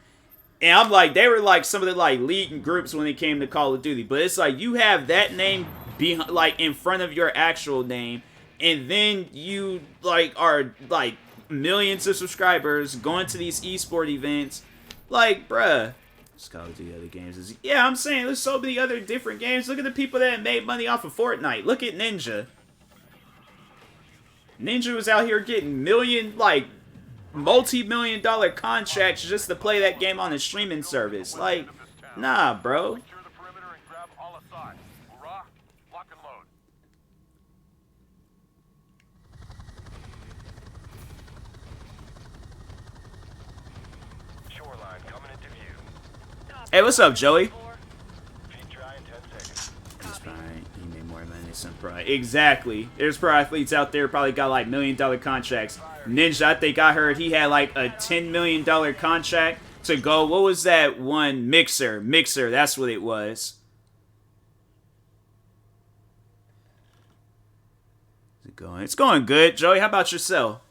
and I'm like, they were like some of the like leading groups when it came to Call of Duty, but it's like you have that name behind, like in front of your actual name, and then you like are like millions of subscribers going to these esport events. Like, bruh, it's Call of Duty other games. Yeah, I'm saying there's so many other different games. Look at the people that made money off of Fortnite. Look at Ninja. Ninja was out here getting multi-million-dollar contracts just to play that game on a streaming service. Like, nah, bro. Secure the perimeter and grab Al-Assad. Hurrah! Lock and load. Shoreline coming into view. Hey, what's up, Joey? Feed dry in 10 seconds. He's fine. He made more money than some pro. Exactly. There's pro athletes out there probably got like $1 million contracts. Ninja, I think I heard he had like a $10 million contract to go. What was that one? Mixer. That's what it was. Is it going? It's going good, Joey. How about yourself?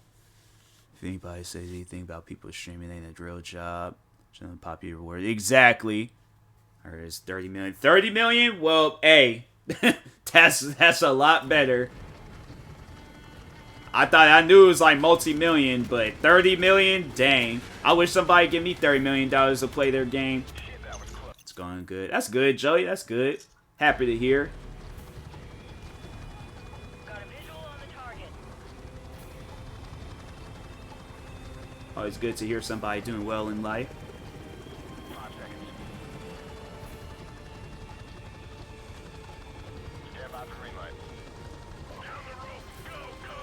If anybody says anything about people streaming ain't a real job, it's not a popular word. Exactly. I heard it's 30 million. 30 million? Well, hey, that's a lot better. I knew it was like multi-million, but 30 million? Dang. I wish somebody give me $30 million to play their game. It's going good. That's good, Joey. That's good. Happy to hear. Always good to hear somebody doing well in life. 5 seconds. Stand by for green light. Down the rope. Go, go.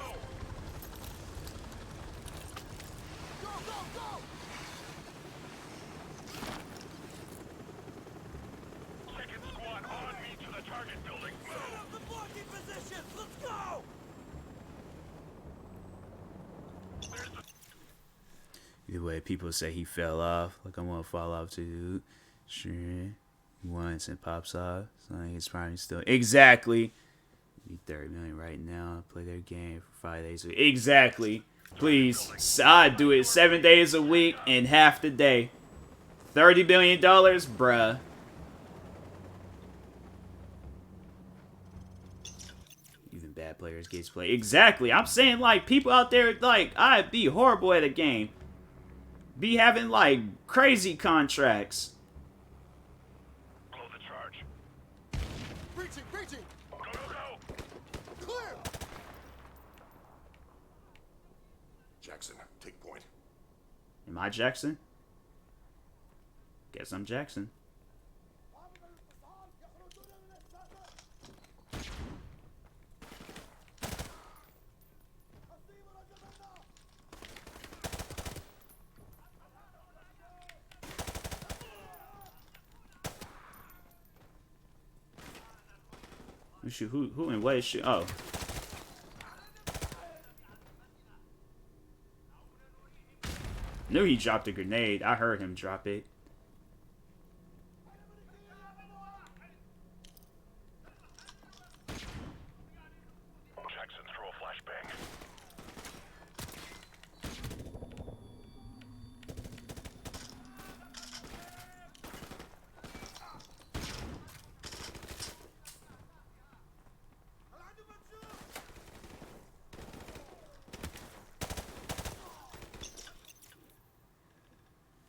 Go, go, go! Second squad on me to the target building. Set up the blocking positions! Let's go! Either way, people say he fell off. Like, I'm gonna fall off too. Sure. Once and pops off. So I think it's probably still. Exactly. Need 30 million right now. Play their game for 5 days a week. Exactly. Please. I'd do it 7 days a week and half the day. $30 billion? Bruh. Even bad players get to play. Exactly. I'm saying, like, people out there, like, I'd be horrible at a game. Be having, like, crazy contracts. Blow the charge. Breaching, breaching! Go, go, go. Clear! Jackson, take point. Am I Jackson? Guess I'm Jackson. Shoot, who and what is she? Oh. Knew he dropped a grenade. I heard him drop it. Jackson, throw a flashbang.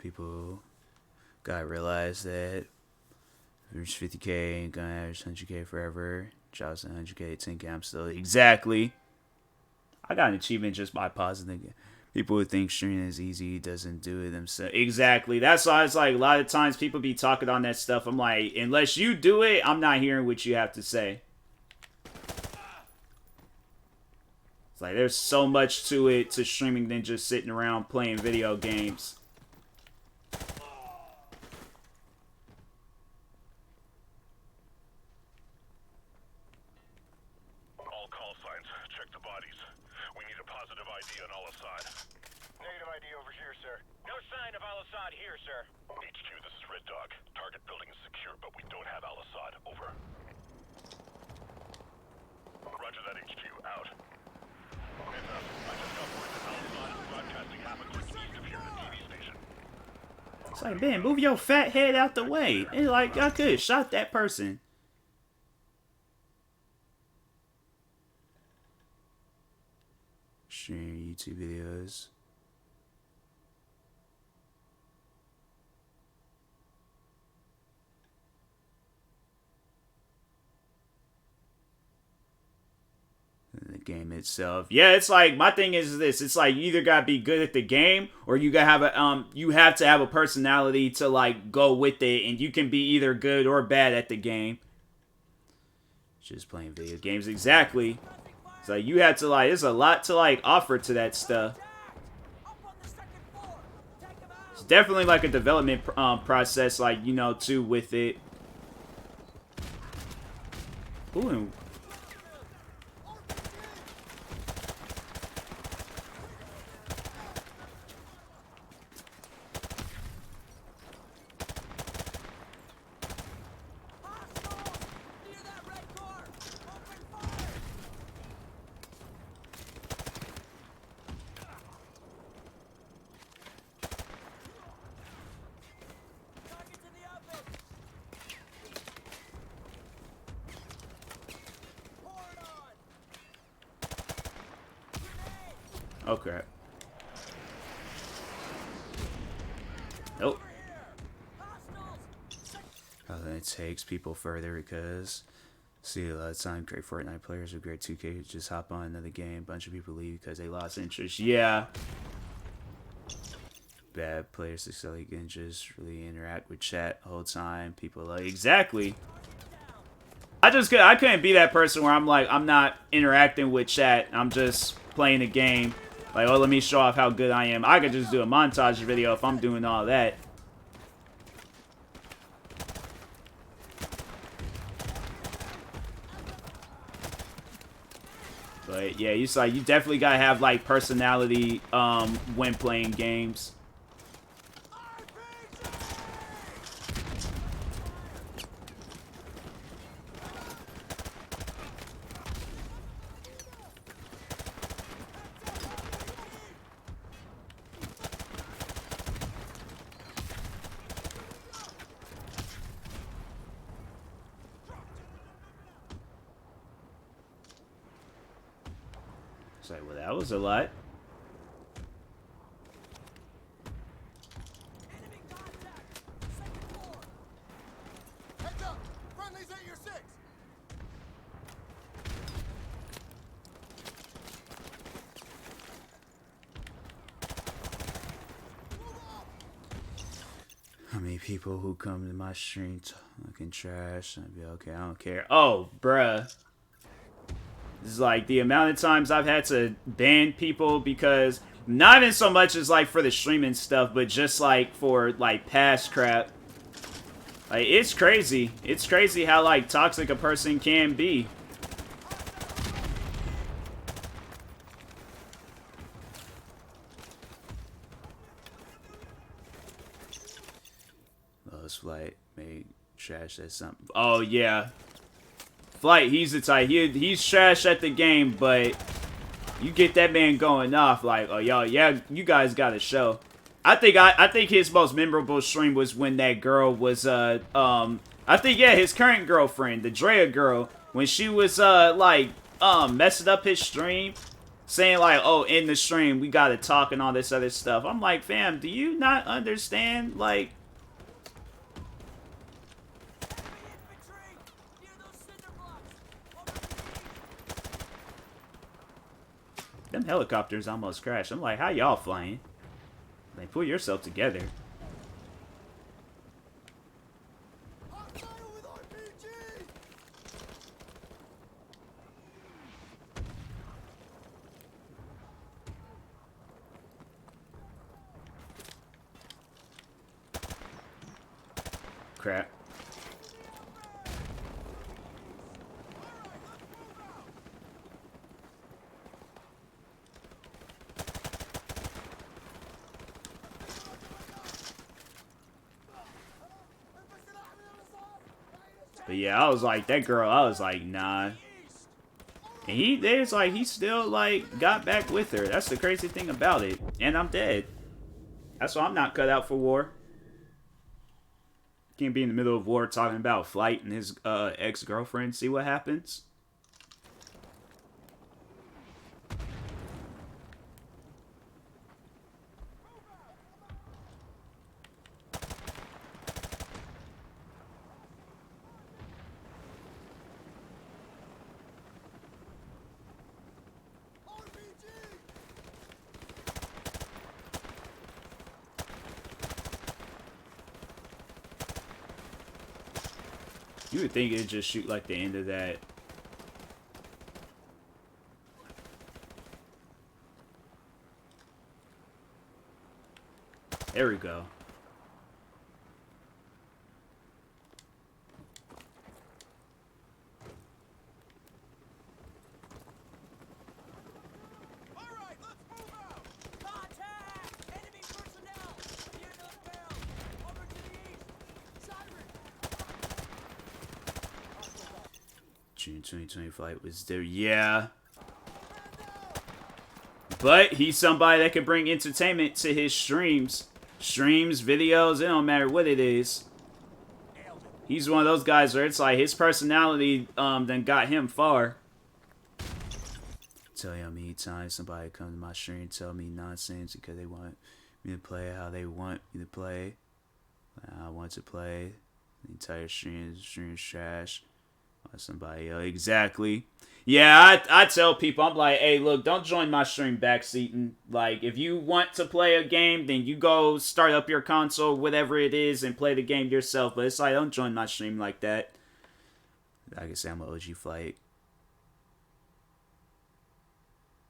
People gotta realize that if you reach 50K, ain't gonna average 100K forever. Drops 100K, 10K, I'm still. Exactly. I got an achievement just by pausing the game. People who think streaming is easy doesn't do it themselves. Exactly. That's why it's like a lot of times people be talking on that stuff. I'm like, unless you do it, I'm not hearing what you have to say. It's like there's so much to it, to streaming, than just sitting around playing video games. All call signs. Check the bodies. We need a positive ID on Al-Assad. Negative ID over here, sir. No sign of Al-Assad here, sir. HQ, this is Red Dog. Target building is secure, but we don't have Al-Assad. Over. Roger that, HQ. Out. Hands up. I just got word that Al-Assad is broadcasting happened east of here at the TV station. It's like, man, move your fat head out the way. And like, I could have shot that person. Stream YouTube videos. And the game itself, yeah, it's like, my thing is this: it's like you either gotta be good at the game, or you gotta have a you have to have a personality to like go with it, and you can be either good or bad at the game. Just playing video games, exactly. It's like you have to like, there's a lot to like offer to that stuff. It's definitely like a development process, like, you know, too, with it. Ooh, and oh crap. Nope. It takes people further because, see, a lot of time great Fortnite players or great 2K just hop on another game. Bunch of people leave because they lost interest. Yeah. bad players successfully can just really interact with chat the whole time. People like exactly. I couldn't be that person where I'm like I'm not interacting with chat. I'm just playing the game. Like, oh, let me show off how good I am. I could just do a montage video if I'm doing all that. But yeah, you definitely gotta have like personality when playing games. It's like, well, that was a lot. Heads up! Friendly's at your 6! How many people who come to my stream talking trash? I'd be okay, I don't care. Oh, bruh. It's like the amount of times I've had to ban people because not even so much as like for the streaming stuff, but just like for like past crap. Like it's crazy. It's crazy how like toxic a person can be. Lost Flight made trash at something. Oh yeah. Flight, he's the type. He's trash at the game, but you get that man going off like, oh y'all, yeah, you guys got a show. I think his most memorable stream was when that girl was I think yeah, his current girlfriend, the Drea girl, when she was messing up his stream, saying like, oh, in the stream we gotta talk and all this other stuff. I'm like, fam, do you not understand like? Them helicopters almost crashed. I'm like, how y'all flying? Like, pull yourself together. Crap. But yeah, I was like, that girl, I was like, nah. And he still, like, got back with her. That's the crazy thing about it. And I'm dead. That's why I'm not cut out for war. Can't be in the middle of war talking about Flight and his ex-girlfriend. See what happens? You would think it'd just shoot like the end of that. There we go. June 2020 flight was there. Yeah. But he's somebody that can bring entertainment to his streams. Streams, videos, it don't matter what it is. He's one of those guys where it's like his personality then got him far. Tell you how many times somebody come to my stream and tell me nonsense because they want me to play how they want me to play. I want to play. The entire stream is trash. Somebody else. Exactly. Yeah, I tell people, I'm like, hey, look, don't join my stream backseating. Like, if you want to play a game, then you go start up your console, whatever it is, and play the game yourself. But it's like, don't join my stream like that. Like I say, I'm an OG Flight.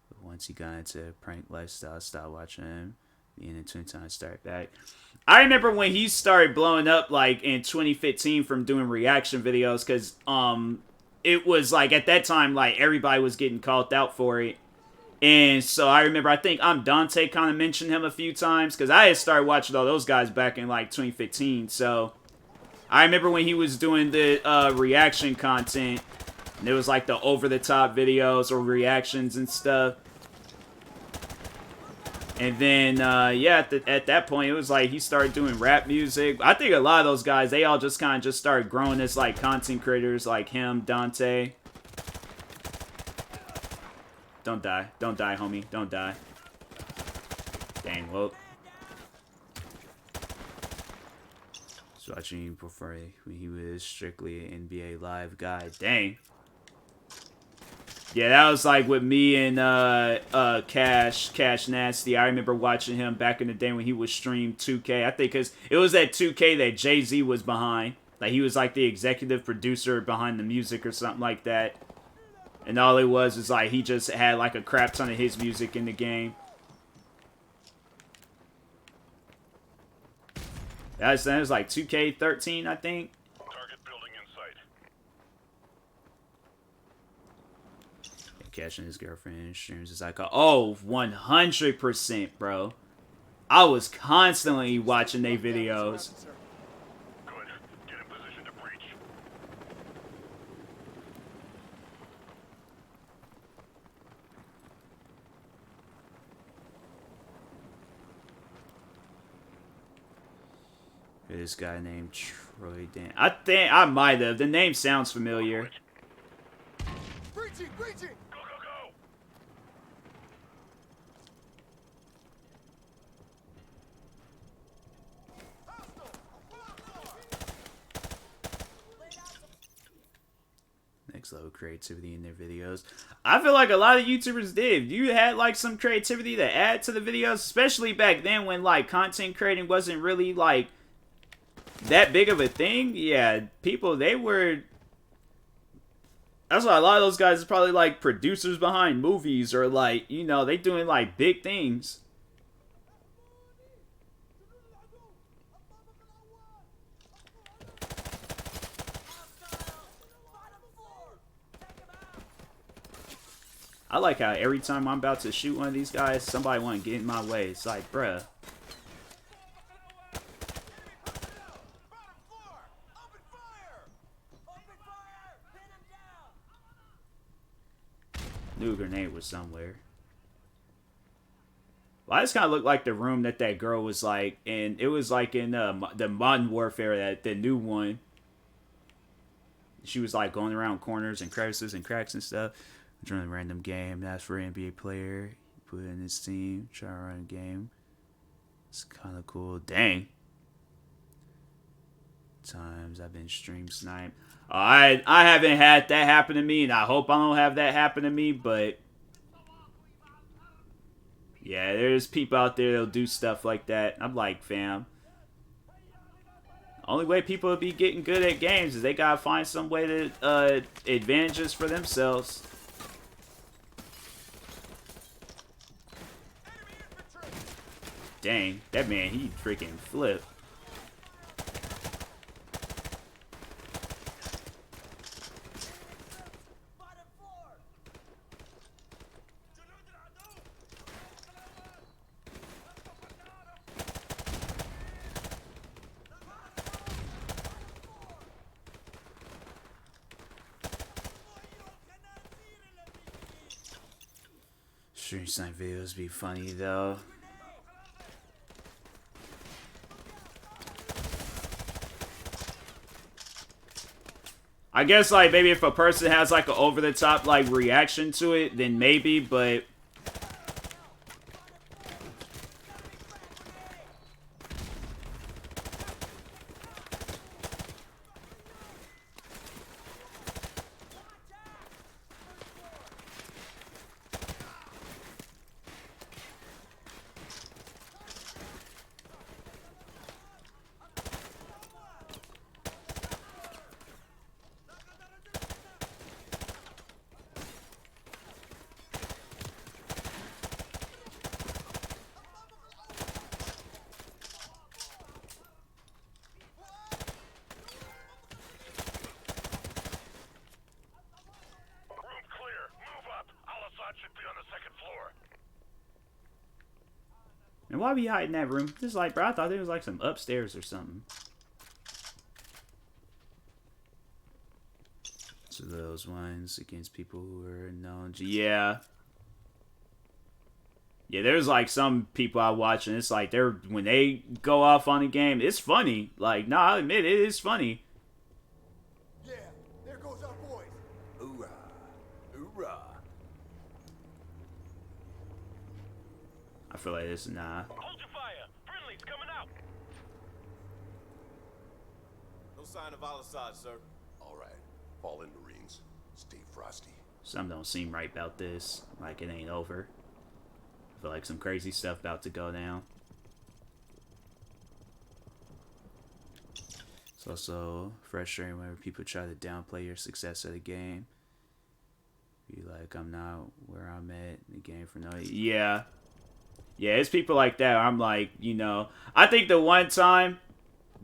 But once he got into prank lifestyle, I stopped watching him. And then 2 times start back. I remember when he started blowing up, like, in 2015 from doing reaction videos, because, it was like at that time, like everybody was getting called out for it. And so I remember, I think Dante kind of mentioned him a few times because I had started watching all those guys back in like 2015. So I remember when he was doing the reaction content, and it was like the over the top videos or reactions and stuff. And then, yeah, at that point, it was like he started doing rap music. I think a lot of those guys, they all just kind of just started growing as, like, content creators like him, Dante. Don't die. Don't die, homie. Don't die. Dang, well. So watching him before when he was strictly an NBA Live guy. Dang. Yeah, that was like with me and Cash Nasty. I remember watching him back in the day when he was stream 2K. I think because it was that 2K that Jay-Z was behind. Like, he was like the executive producer behind the music or something like that. And all it was like he just had like a crap ton of his music in the game. That was like 2K13, I think. Catching his girlfriend in streams is like, oh, 100%, bro. I was constantly watching their videos. Good. Get in position to breach. This guy named Troy Dan. I think I might have. The name sounds familiar. Breaching! Breaching! Go, go, go! Next level creativity in their videos. I feel like a lot of YouTubers did. You had like some creativity to add to the videos, especially back then when like content creating wasn't really like that big of a thing. Yeah, people, they were... That's why a lot of those guys is probably like producers behind movies or like, you know, they doing like big things. I like how every time I'm about to shoot one of these guys, somebody want to get in my way. It's like, bruh. Knew a grenade was somewhere. Well, I just kind of looked like the room that girl was like, and it was like in the Modern Warfare, that the new one. She was like going around corners and crevices and cracks and stuff. Join a random game. That's for an NBA player. Put it in his team. Try to run a game. It's kind of cool. Dang. Times I've been stream sniped. I haven't had that happen to me, and I hope I don't have that happen to me, but yeah, there's people out there that'll do stuff like that. I'm like, fam, only way people will be getting good at games is they gotta find some way to advantages for themselves. Dang, that man, he freaking flipped. Stream snipe videos be funny though. I guess like maybe if a person has like an over the top like reaction to it, then maybe, but And why be hiding in that room? Just like, bro, I thought there was like some upstairs or something. So those ones against people who are known. Yeah. Yeah, there's like some people I watch and it's like when they go off on a game, it's funny. Like, no, I admit it is funny. Yeah, there goes our boys. Hoorah. Hoorah. I feel like this, nah. Hold your fire. Friendly's coming out. No sign of Al-Assad, sir. All right. Fall in, Marines. Stay frosty. Something don't seem right about this. Like, it ain't over. I feel like some crazy stuff about to go down. It's also frustrating whenever people try to downplay your success at a game. Be like, I'm not where I'm at in the game for no... Yeah. Yeah, it's people like that. I'm like, you know... I think the one time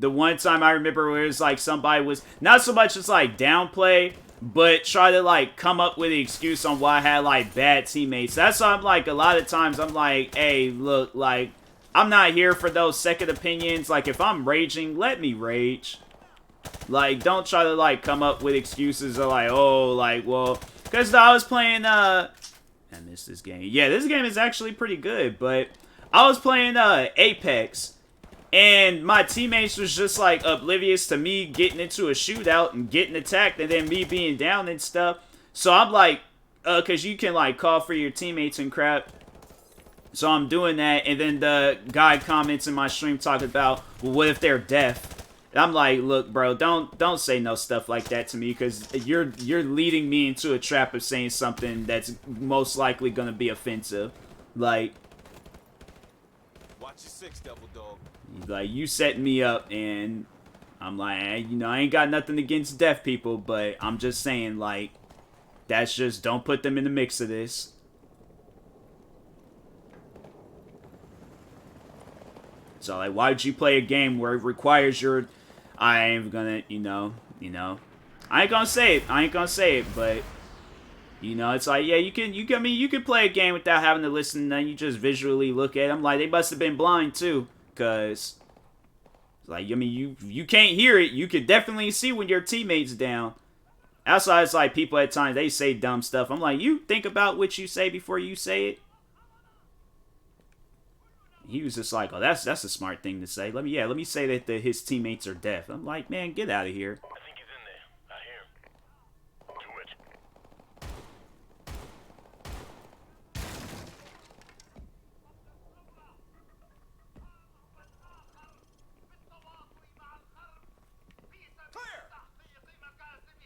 I remember where it was like somebody was... Not so much as like downplay... But try to, like, come up with an excuse on why I had, like, bad teammates. That's why I'm, like, a lot of times I'm like, hey, look, like, I'm not here for those second opinions. Like, if I'm raging, let me rage. Like, don't try to, like, come up with excuses of, like, oh, like, well, because I was playing, I missed this game. Yeah, this game is actually pretty good, but I was playing, Apex. And my teammates was just, like, oblivious to me getting into a shootout and getting attacked and then me being down and stuff. So I'm like, because you can, like, call for your teammates and crap. So I'm doing that. And then the guy comments in my stream talking about, well, what if they're deaf? And I'm like, look, bro, don't say no stuff like that to me because you're leading me into a trap of saying something that's most likely going to be offensive. Like... Watch your six, Devil Dog. Like, you set me up, and I'm like, you know, I ain't got nothing against deaf people, but I'm just saying, like, that's just, don't put them in the mix of this. So, like, why would you play a game where it requires your, I ain't gonna, you know, I ain't gonna say it, but, you know, it's like, yeah, you can play a game without having to listen, and then you just visually look at it. I'm like, they must have been blind, too. Because, like, I mean, you can't hear it. You can definitely see when your teammate's down. Outside, it's like people at times, they say dumb stuff. I'm like, you think about what you say before you say it? He was just like, oh, that's a smart thing to say. Let me say that his teammates are deaf. I'm like, man, get out of here. I think he's in there. I hear him. Do it.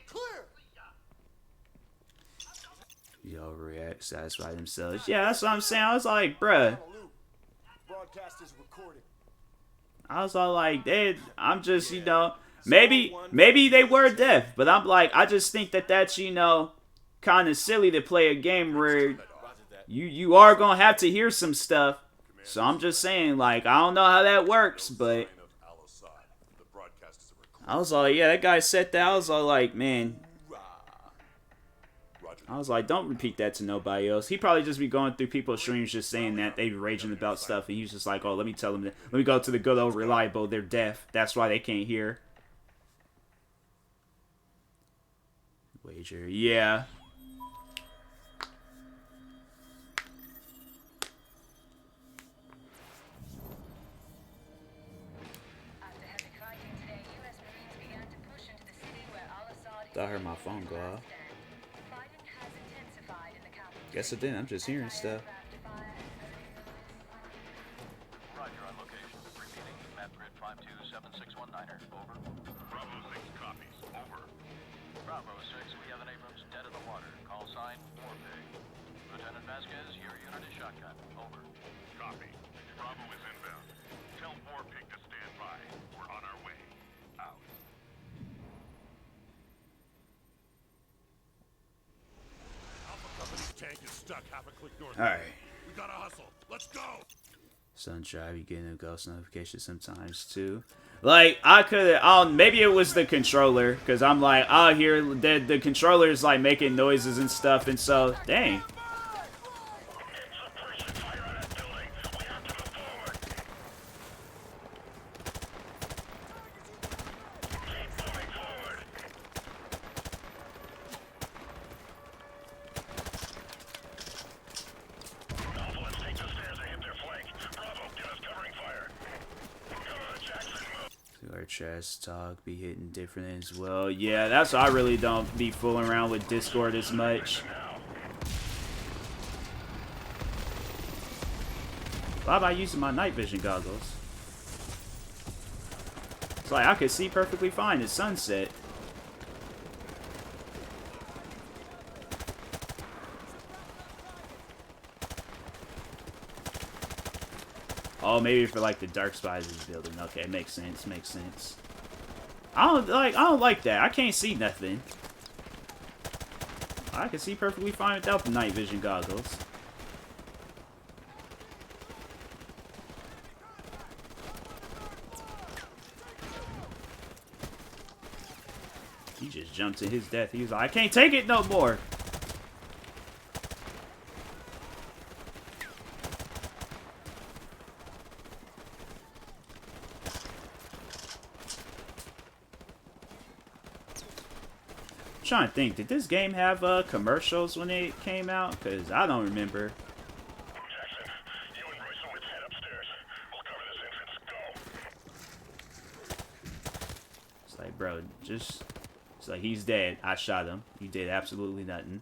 Clear! Y'all react, satisfy themselves. Yeah, that's what I'm saying. I was like, bruh. Broadcast is recorded. I was all like, I'm just, you know, maybe they were deaf, but I'm like, I just think that's, you know, kind of silly to play a game where you are going to have to hear some stuff. So I'm just saying, like, I don't know how that works, but I was like, yeah, that guy said that. I was all like, man. I was like, don't repeat that to nobody else. He probably just be going through people's streams just saying that they be raging about stuff. And he's just like, oh, let me tell them that. Let me go to the good old reliable. They're deaf. That's why they can't hear. Wager. Yeah. I heard my phone go off. Guess it didn't. I'm just hearing stuff. Roger on location. Repeating. Map grid 527619er. Over. Bravo 6 copies. Over. Bravo 6, we have an Abrams dead in the water. Call sign Warpig. Lieutenant Vasquez, your unit is shotgun. Over. Copy. Bravo is inbound. Tell Warpig to stand by. We're on our way. Out. Tank is stuck half a click north. Alright. We gotta hustle. Let's go. Sunshine, you getting a ghost notification sometimes too. Like, maybe it was the controller, because I'm like, I'll hear the controller's like making noises and stuff, and so, dang. trash talk be hitting different as well. Yeah, that's why I really don't be fooling around with Discord as much. Why am I using my night vision goggles? It's like I could see perfectly fine at sunset. Oh, maybe for like the dark spies is building. Okay, makes sense. Makes sense. I don't like that. I can't see nothing. I can see perfectly fine without the night vision goggles. He just jumped to his death. He was like, I can't take it no more. I'm trying to think, did this game have commercials when it came out? Because I don't remember. Jackson, you and Royce will head upstairs. We'll cover this entrance. Go. It's like, bro, just... It's like, he's dead. I shot him. He did absolutely nothing.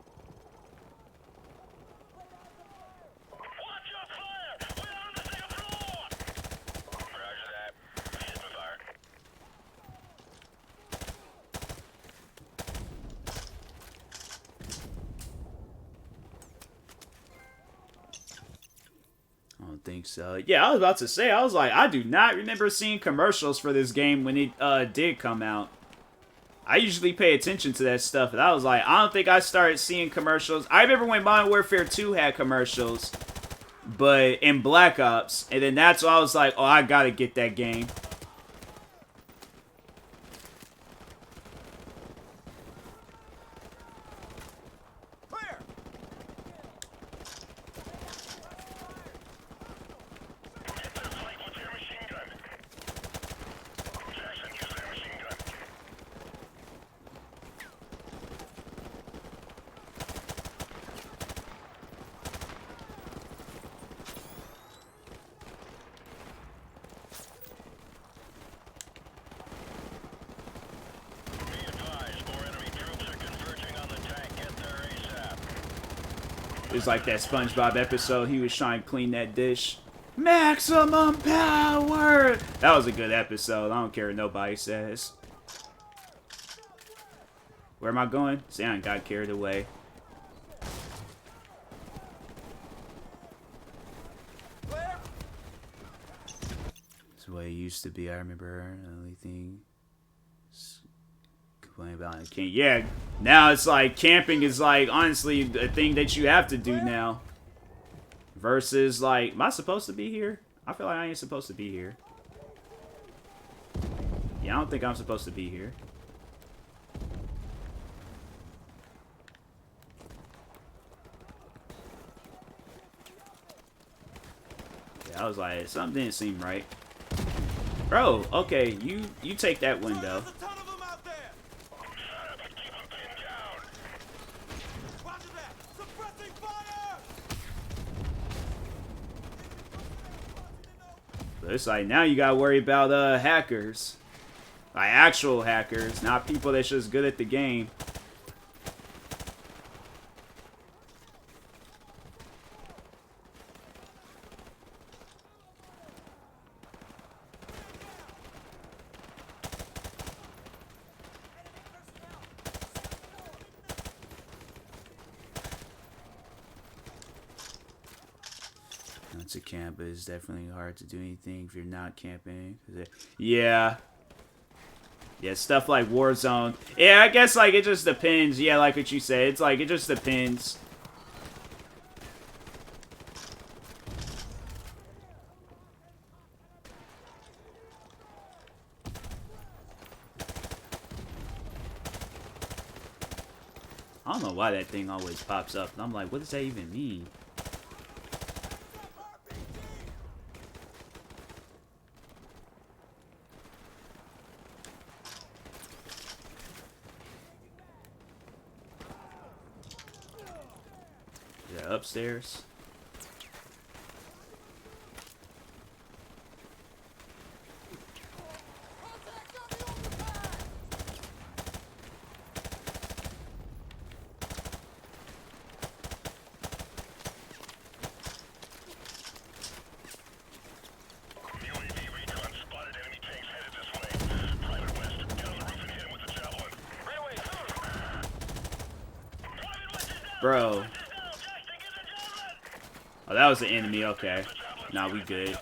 Watch your fire! We're on the second floor! Roger that. Hit the fire. I don't think so. Yeah, I was about to say, I was like, I do not remember seeing commercials for this game when it did come out. I usually pay attention to that stuff, and I was like, I don't think I started seeing commercials. I remember when Modern Warfare 2 had commercials, but in Black Ops, and then that's why I was like, oh, I gotta get that game. Clear! Hit their flank with your machine gun. Jackson, use their machine gun. Be advised, more enemy troops are converging on the tank. Get there ASAP. It was like that SpongeBob episode. He was trying to clean that dish. Maximum power! That was a good episode. I don't care what nobody says. Where am I going? See, I got carried away. That's the way it used to be. I remember the only thing... Complain about it. Can't, yeah, now it's like camping is like honestly a thing that you have to do now. Versus like, am I supposed to be here? I feel like I ain't supposed to be here. Yeah, I don't think I'm supposed to be here. Yeah, I was like, something didn't seem right. Bro, okay, you take that window. There's a ton of them out there! Keep them pinned down. Roger that! Suppressing fire! But it's like, now you gotta worry about hackers. Like actual hackers, not people that's just good at the game. It's a camp, but it's definitely hard to do anything if you're not camping. Yeah. Yeah, stuff like Warzone. Yeah, I guess, like, it just depends. Yeah, like what you said. It's like, it just depends. I don't know why that thing always pops up. And I'm like, what does that even mean? Upstairs. bro. Oh, that was the enemy. Okay. Nah, we good.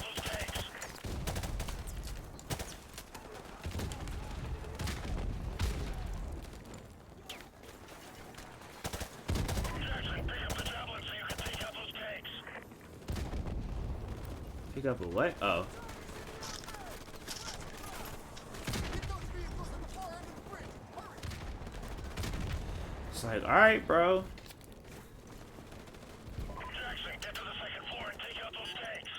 Pick up a what? Oh. It's like, alright, bro. Jackson, get to the second floor and take out those tanks.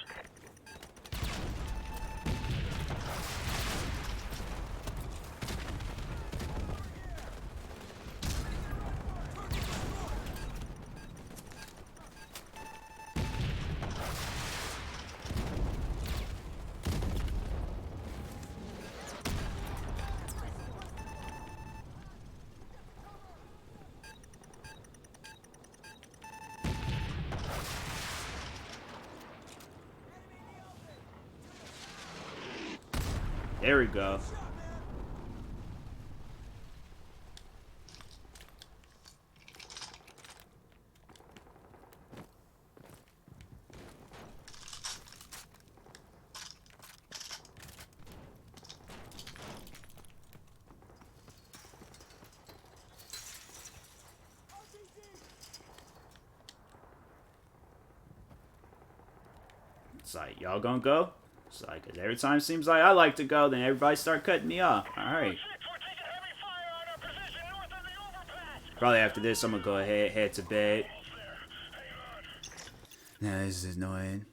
There we go. It's like, y'all gonna go? It's like, 'cause every time it seems like I like to go, then everybody start cutting me off. Alright. Probably after this, I'm gonna go ahead, head to bed. Nah, this is annoying.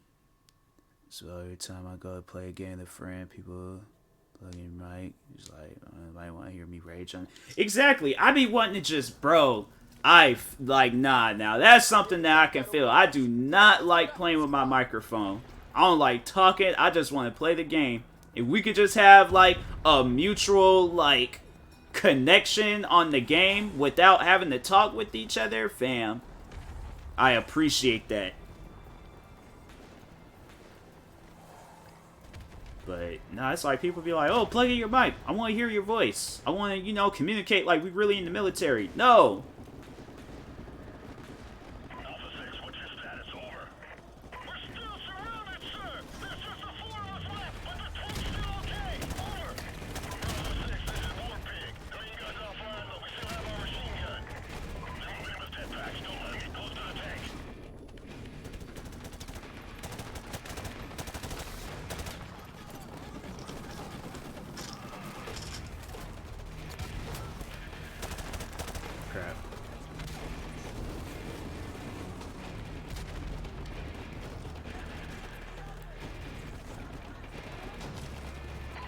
So every time I go to play a game with a friend, people plug in mic. It's like, anybody want to hear me rage on it? Exactly. I be wanting to just, bro, nah, now. That's something that I can feel. I do not like playing with my microphone. I don't like talking. I just want to play the game. If we could just have, like, a mutual, like, connection on the game without having to talk with each other, fam, I appreciate that. But, nah, it's like people be like, oh, plug in your mic. I want to hear your voice. I want to, you know, communicate like we really in the military. No! Crap.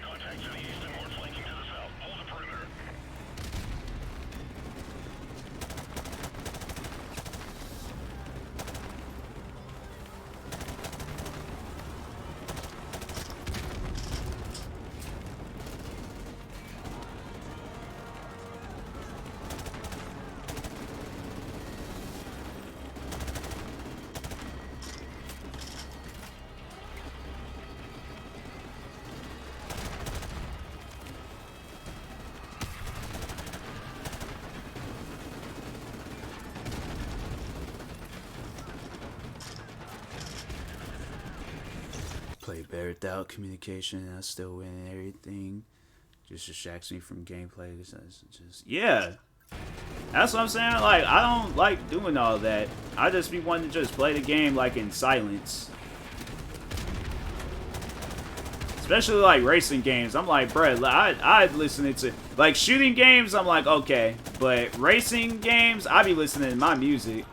Contact to the east and more flanking to the south. Hold the perimeter. Play better without communication. I still win and everything. Just distracts me from gameplay. Just yeah. That's what I'm saying. Like, I don't like doing all that. I just be wanting to just play the game like in silence. Especially like racing games. I'm like, bruh, I listen to like shooting games. I'm like, okay, but racing games, I be listening to my music.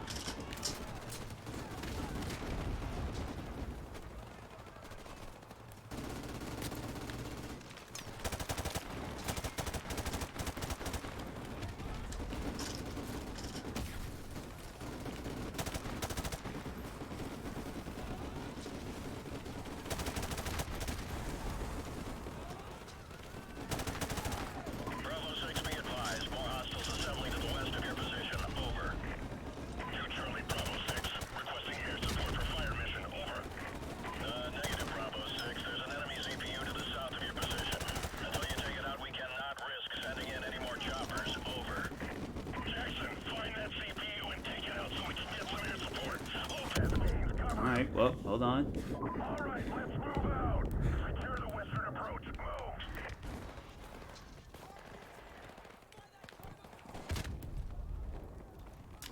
Alright, well, hold on. Alright, let's move out. Secure the western approach. Move.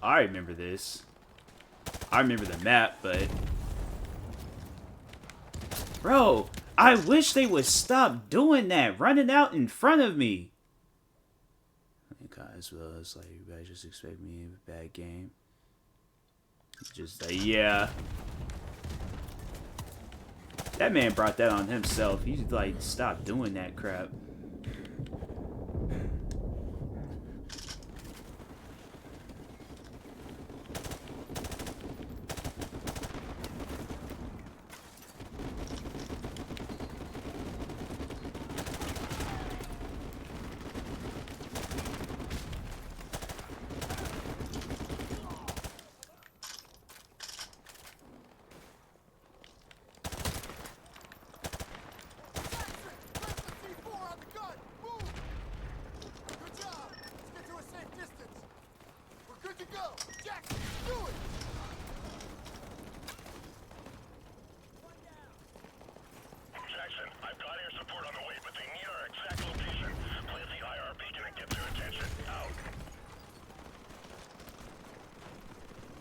I remember this. I remember the map, but... Bro, I wish they would stop doing that, running out in front of me. As well as like, you guys just expect me in a bad game. Just like, yeah. That man brought that on himself. He like, stop doing that crap.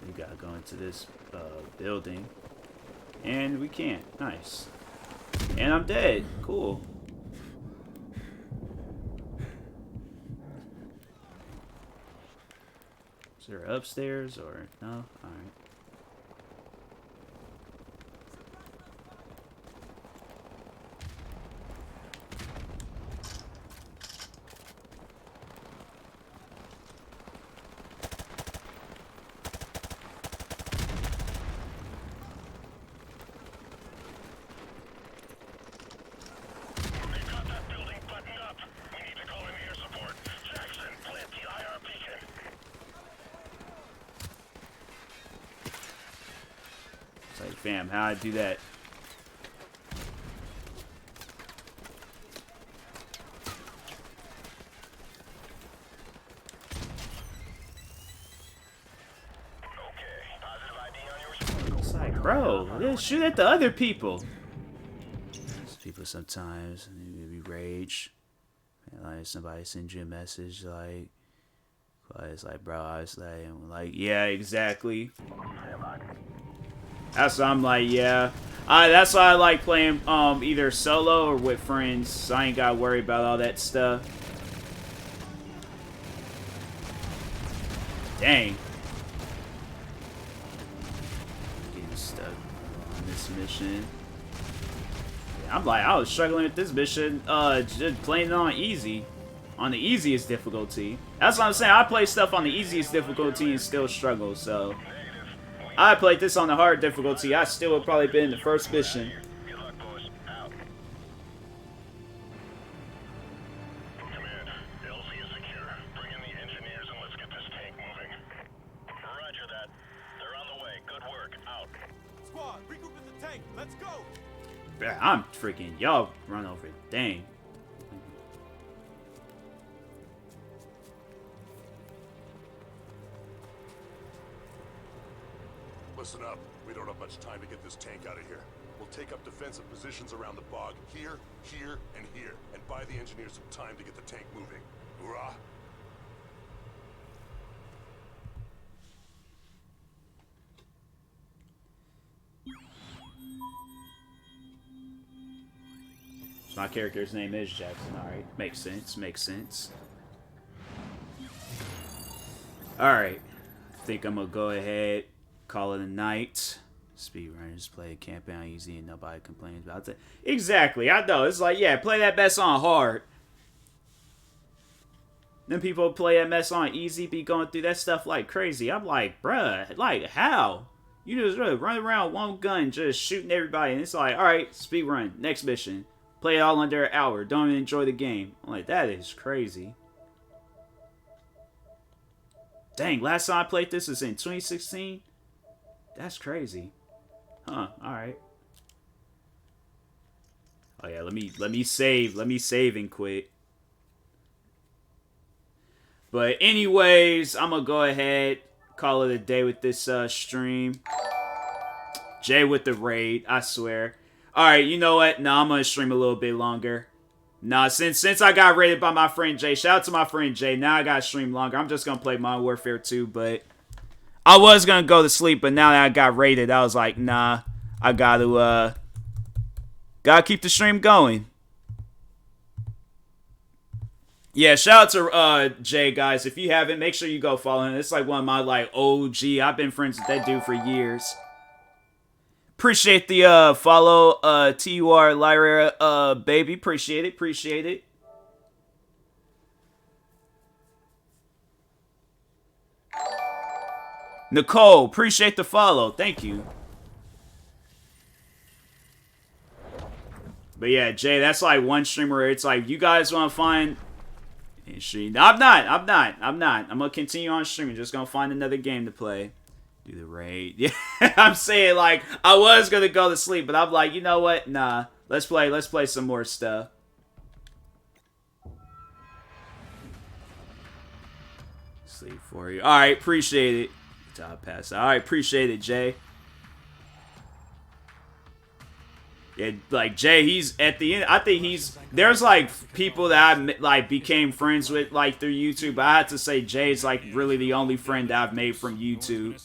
We gotta go into this building. And we can't. Nice. And I'm dead. Cool. Is there upstairs or no? Alright. Like, fam, how'd I do that? It's like, bro, let's shoot at the other people. These people sometimes maybe rage. Like somebody sends you a message like it's like, bro, I was like, yeah, exactly. That's why I'm like, yeah. That's why I like playing either solo or with friends. So I ain't gotta worry about all that stuff. Dang. Getting stuck on this mission. Yeah, I'm like, I was struggling with this mission, just playing it on easy. On the easiest difficulty. That's what I'm saying. I play stuff on the easiest difficulty and still struggle, so... I played this on the hard difficulty, I still would probably been in the first mission. Good luck, boys. Out. Command, LZ is secure. Bring in the engineers and let's get this tank moving. Roger that. They're on the way. Good work. Out. Squad, regroup at the tank. Let's go. Yeah, I'm freaking... Y'all run over it. Dang. Listen up. We don't have much time to get this tank out of here. We'll take up defensive positions around the bog. Here, here, and here. And buy the engineers some time to get the tank moving. Hoorah! So my character's name is Jackson. Alright. Makes sense. Makes sense. Alright. I think I'm gonna go ahead. Call it a night. Speedrunners play campaign on easy and nobody complains about it. Exactly, I know. It's like, yeah, play that mess on hard. Then people play that mess on easy, be going through that stuff like crazy. I'm like, bruh, like, how? You just really run around one gun just shooting everybody. And it's like, alright, speedrun, next mission. Play it all under an hour. Don't even enjoy the game. I'm like, that is crazy. Dang, last time I played this was in 2016? That's crazy. Huh, alright. Oh yeah, let me save and quit. But anyways, I'm gonna go ahead, call it a day with this stream. Jay with the raid, I swear. Alright, you know what? Nah, I'm gonna stream a little bit longer. Nah, since I got raided by my friend Jay, shout out to my friend Jay. Now I gotta stream longer. I'm just gonna play Modern Warfare 2, but I was gonna go to sleep, but now that I got raided, I was like, nah, I gotta keep the stream going. Yeah, shout out to Jay, guys. If you haven't, make sure you go follow him. It's like one of my like OG. I've been friends with that dude for years. Appreciate the follow, TUR Lyra, baby. Appreciate it. Appreciate it. Nicole, appreciate the follow. Thank you. But yeah, Jay, that's like one streamer where it's like, you guys want to find... I'm not. I'm gonna continue on streaming. Just gonna find another game to play. Do the raid. Yeah, I'm saying like I was gonna go to sleep, but I'm like, you know what? Nah, let's play some more stuff. Sleep for you. All right, appreciate it. Top pass. All right, appreciate it, Jay. Yeah, like Jay, he's at the end. I think there's like people that I like became friends with like through YouTube. But I had to say Jay's like really the only friend that I've made from YouTube.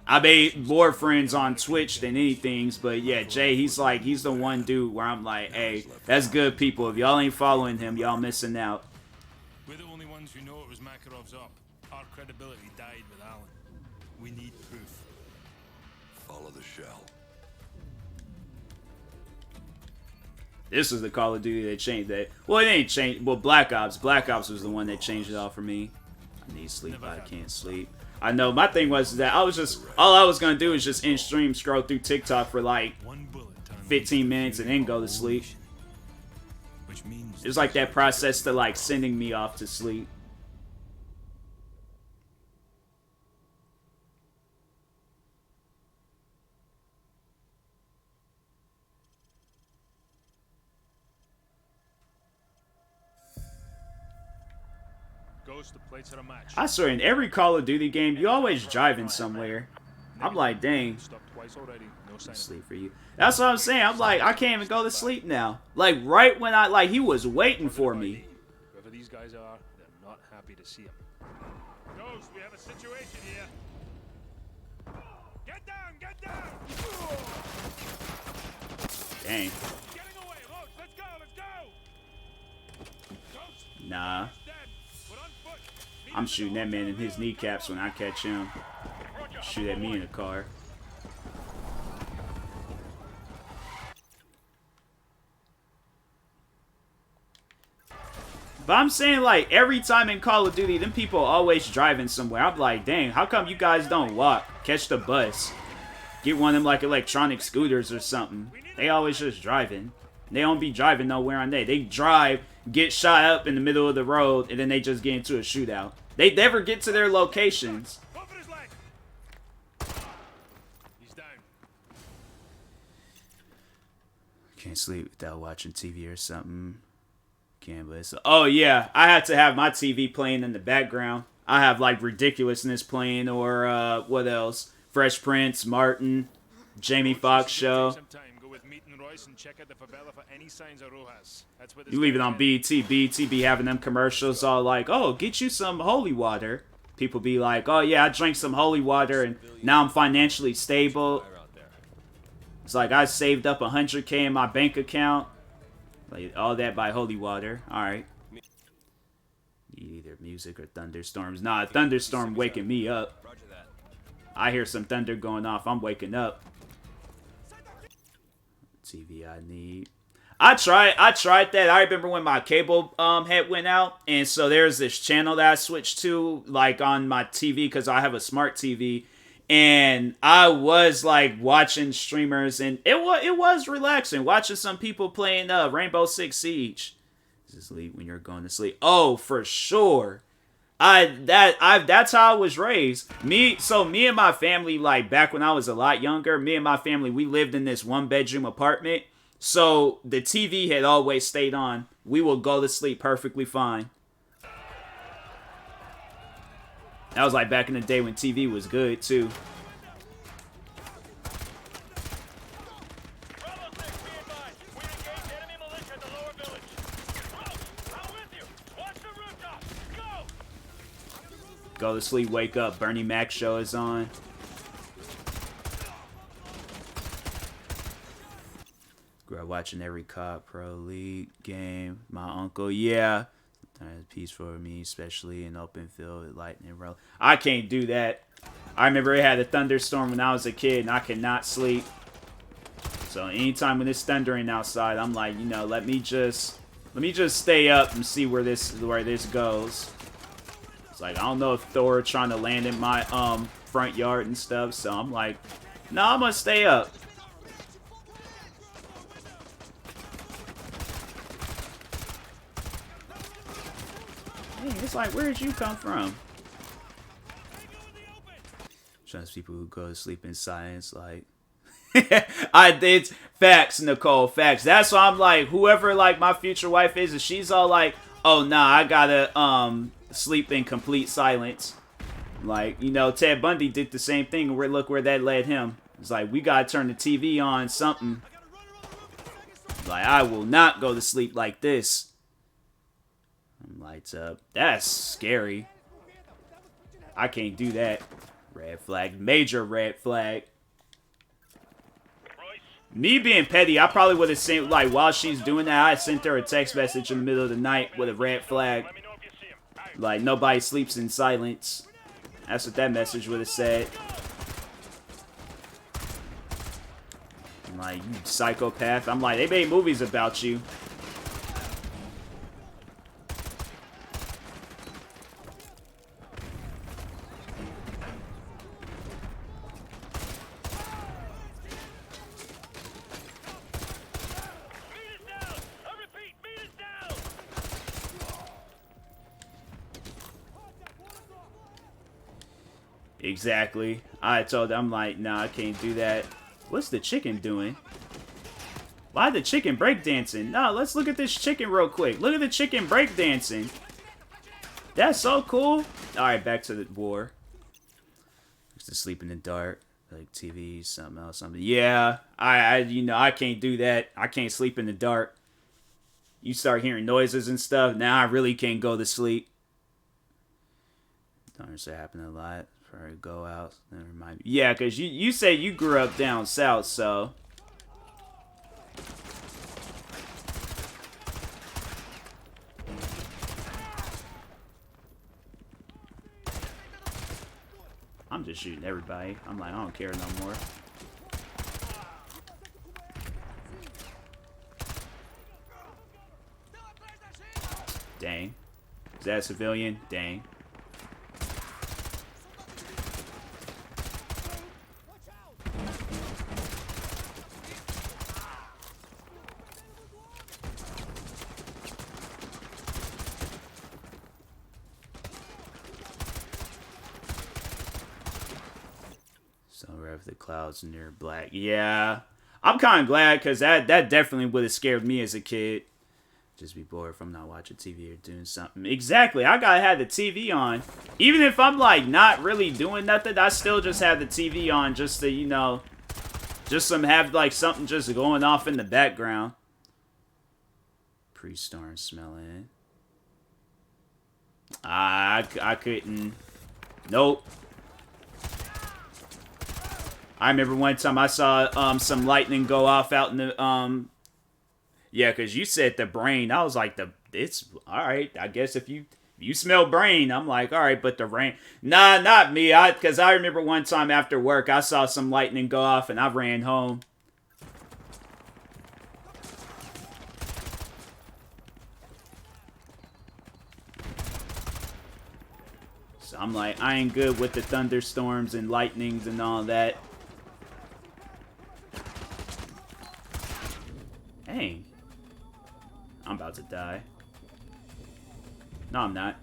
I made more friends on Twitch than anything. But yeah, Jay, he's the one dude where I'm like, hey, that's good people. If y'all ain't following him, y'all missing out. We're the only ones who know it was Makarov's op. Our credibility died with Alan. We need proof. Follow the shell. This is the Call of Duty that changed that. Well, it ain't changed. Well, Black Ops. Black Ops was the one that changed it all for me. I need sleep, but I can't sleep. I know. My thing was that all I was going to do is just in stream scroll through TikTok for like 15 minutes and then go to sleep. It's like that process to like sending me off to sleep. I swear, in every Call of Duty game, you always driving somewhere. I'm like, dang. Sleep for you. That's what I'm saying. I'm like, I can't even go to sleep now. Like, right when he was waiting for me. Whoever these guys are, they're not happy to see him. Ghost, we have a situation here. Get down, get down! Dang. Getting away, Roach, let's go! Ghost, nah. I'm shooting that man in his kneecaps when I catch him. Shoot at me in the car. But I'm saying, like, every time in Call of Duty, them people always driving somewhere. I'm like, dang, how come you guys don't walk? Catch the bus. Get one of them, like, electronic scooters or something. They always just driving. They don't be driving nowhere on day. They drive, get shot up in the middle of the road, and then they just get into a shootout. They never get to their locations. He's down. Can't sleep without watching TV or something. Can't listen. Oh yeah, I had to have my TV playing in the background. I have like Ridiculousness playing, or what else? Fresh Prince, Martin, Jamie Foxx show. You leave it on BET. BET be having them commercials all like, oh, get you some holy water. People be like, oh yeah, I drank some holy water and now I'm financially stable. It's like I saved up 100K in my bank account. Like all that by holy water. Alright. Either music or thunderstorms. Nah, a thunderstorm waking me up. I hear some thunder going off, I'm waking up. TV I need. I tried that. I remember when my cable head went out, and so there's this channel that I switched to like on my TV because I have a smart TV, and I was like watching streamers, and it was relaxing watching some people playing Rainbow Six Siege. Just sleep when you're going to sleep. Oh, for sure. That's how I was raised. Me and my family, like back when I was a lot younger, me and my family, we lived in this 1-bedroom apartment. So the TV had always stayed on. We will go to sleep perfectly fine. That was like back in the day when TV was good too. Go to sleep, wake up. Bernie Mac show is on. Grew up watching every COD Pro League game. My uncle, yeah. Peace for me, especially in open field with lightning roll. I can't do that. I remember it had a thunderstorm when I was a kid, and I could not sleep. So anytime when it's thundering outside, I'm like, you know, let me just stay up and see where this goes. It's like I don't know if Thor trying to land in my front yard and stuff, so I'm like, no, I'm gonna stay up. Hey, it's like, where did you come from? Trust people who go to sleep in silence, like it's facts, Nicole, facts. That's why I'm like, whoever like my future wife is, if she's all like, oh nah, I gotta sleep in complete silence. Like, you know, Ted Bundy did the same thing, where look where that led him. It's like, we gotta turn the TV on, something. Like, I will not go to sleep like this. Lights up. That's scary. I can't do that. Red flag. Major red flag. Me being petty, I probably would have sent, like, while she's doing that, I sent her a text message in the middle of the night with a red flag. Like, nobody sleeps in silence. That's what that message would have said. I'm like, you psychopath. I'm like, they made movies about you. Exactly. I told them, I'm like, nah, I can't do that. What's the chicken doing? Why the chicken breakdancing? No, let's look at this chicken real quick. Look at the chicken breakdancing. That's so cool. Alright, back to the war. Used to sleep in the dark. Like TV, something else, something. Yeah, you know, I can't do that. I can't sleep in the dark. You start hearing noises and stuff, now I really can't go to sleep. Don't understand, happen a lot. Or go out. Never mind. Yeah, because you say you grew up down south, so. I'm just shooting everybody. I'm like, I don't care no more. Dang. Is that a civilian? Dang. The clouds and they're black. Yeah, I'm kind of glad, because that definitely would have scared me as a kid. Just be bored if I'm not watching TV or doing something. Exactly, I gotta have the TV on. Even if I'm like not really doing nothing, I still just have the TV on just to, you know, just have like something just going off in the background. Pre-storm smelling. I couldn't. Nope. I remember one time I saw some lightning go off out in the yeah, because you said the brain. I was like, it's all right. I guess if you smell brain, I'm like, all right, but the rain. Nah, not me. Because I remember one time after work, I saw some lightning go off and I ran home. So I'm like, I ain't good with the thunderstorms and lightnings and all that. Dang. I'm about to die. No, I'm not.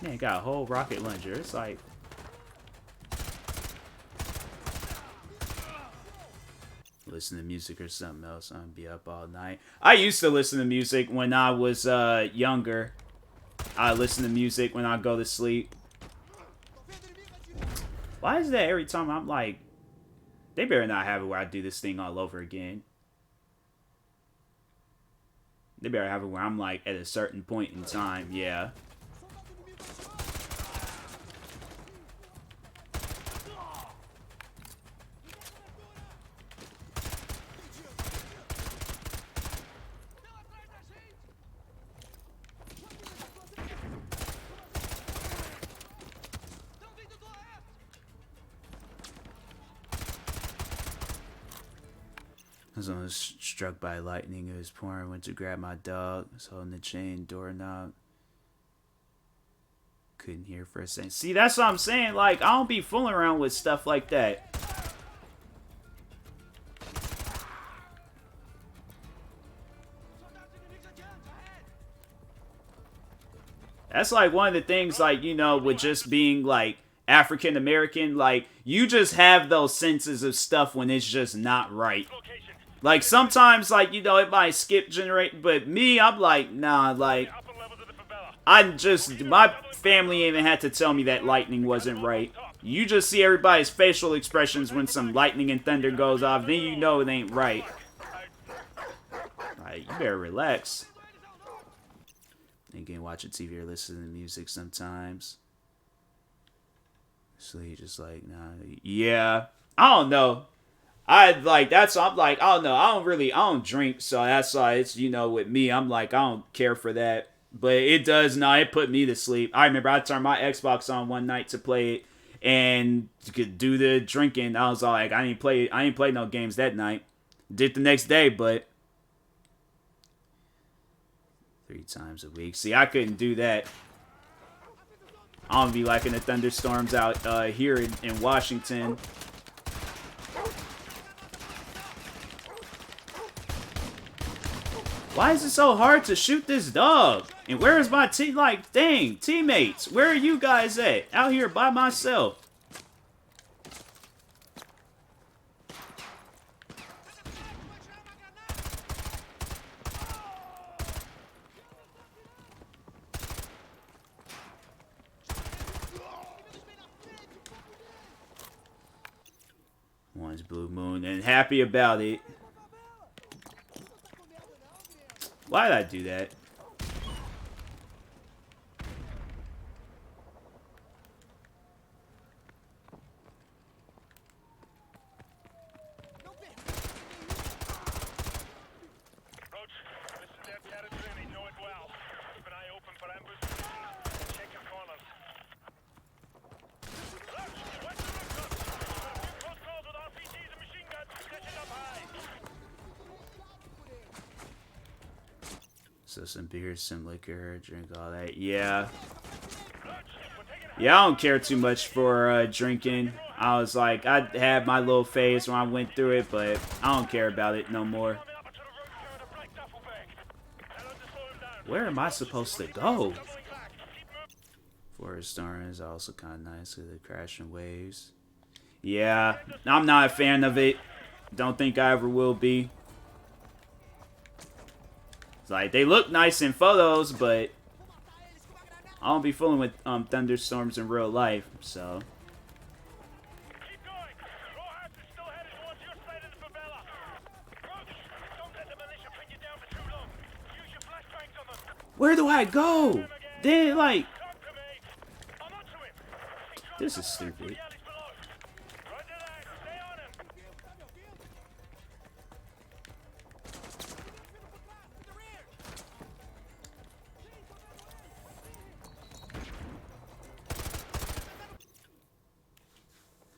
Man, got a whole rocket launcher. It's like, Listen to music or something else. I'm gonna be up all night. I used to listen to music when I was younger. I listen to music when I go to sleep. Why is that every time I'm like, they better not have it where I do this thing all over again. They better have it where I'm like at a certain point in time, yeah. I was struck by lightning. It was pouring. Went to grab my dog. I was holding the chain doorknob. Couldn't hear for a second. See, that's what I'm saying. Like, I don't be fooling around with stuff like that. That's like one of the things, like, you know, with just being like African American, like, you just have those senses of stuff when it's just not right. Like, sometimes, like, you know, it might skip generate, but me, I'm like, nah, like, my family even had to tell me that lightning wasn't right. You just see everybody's facial expressions when some lightning and thunder goes off, then you know it ain't right. Like, you better relax. Again, watching TV or listening to music sometimes. So you just like, nah, yeah, I don't know. I'm like, I don't know. I don't drink, so that's why it's, you know, with me, I'm like, I don't care for that. But it does, it put me to sleep. I remember I turned my Xbox on one night to play it and could do the drinking. I was like, I ain't play no games that night. Did the next day, but 3 times a week. See, I couldn't do that. I don't be liking the thunderstorms out here in Washington. Why is it so hard to shoot this dog? And where is my teammates? Where are you guys at? Out here by myself. One's Blue Moon and happy about it. Why did I do that? So some beer, some liquor, drink all that. Yeah. Yeah, I don't care too much for drinking. I was like, I had my little phase when I went through it, but I don't care about it no more. Where am I supposed to go? Forest Storm is also kind of nice with the crashing waves. Yeah, I'm not a fan of it. Don't think I ever will be. It's like, they look nice in photos, but I don't be fooling with thunderstorms in real life, so. Where do I go? Then, like, this is stupid.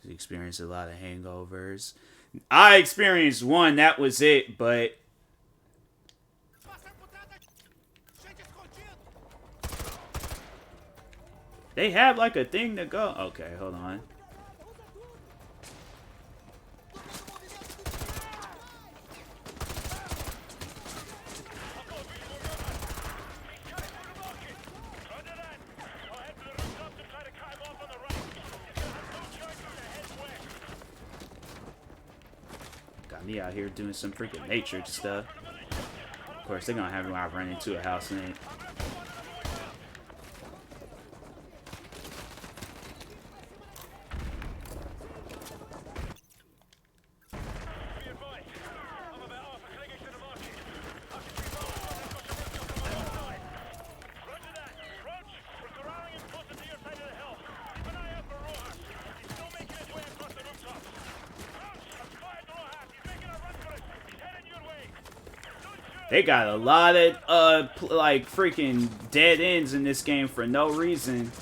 Experienced a lot of hangovers. I experienced one, that was it, but they have like a thing to go. Okay, hold on. Me out here doing some freaking Matrix stuff. Of course, they're gonna have me when I run into a house and it. They got a lot of, like, freaking dead ends in this game for no reason.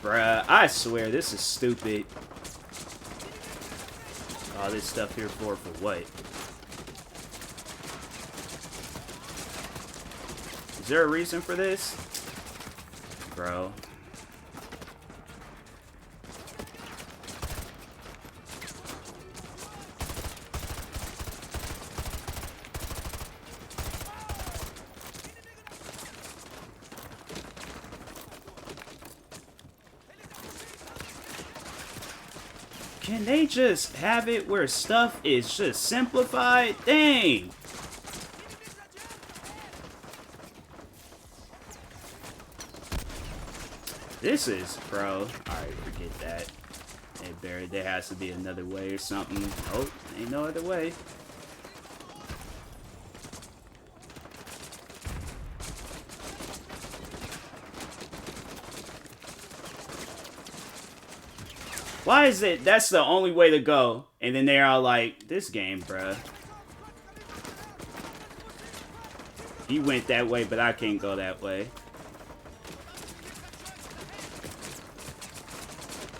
Bruh, I swear, this is stupid. All this stuff here for what? Is there a reason for this? Bro. Can they just have it where stuff is just simplified? Dang! This is, bro. Alright, forget that. Hey, there has to be another way or something. Oh, ain't no other way. Why is it that's the only way to go? And then they're all like, this game, bruh. He went that way, but I can't go that way.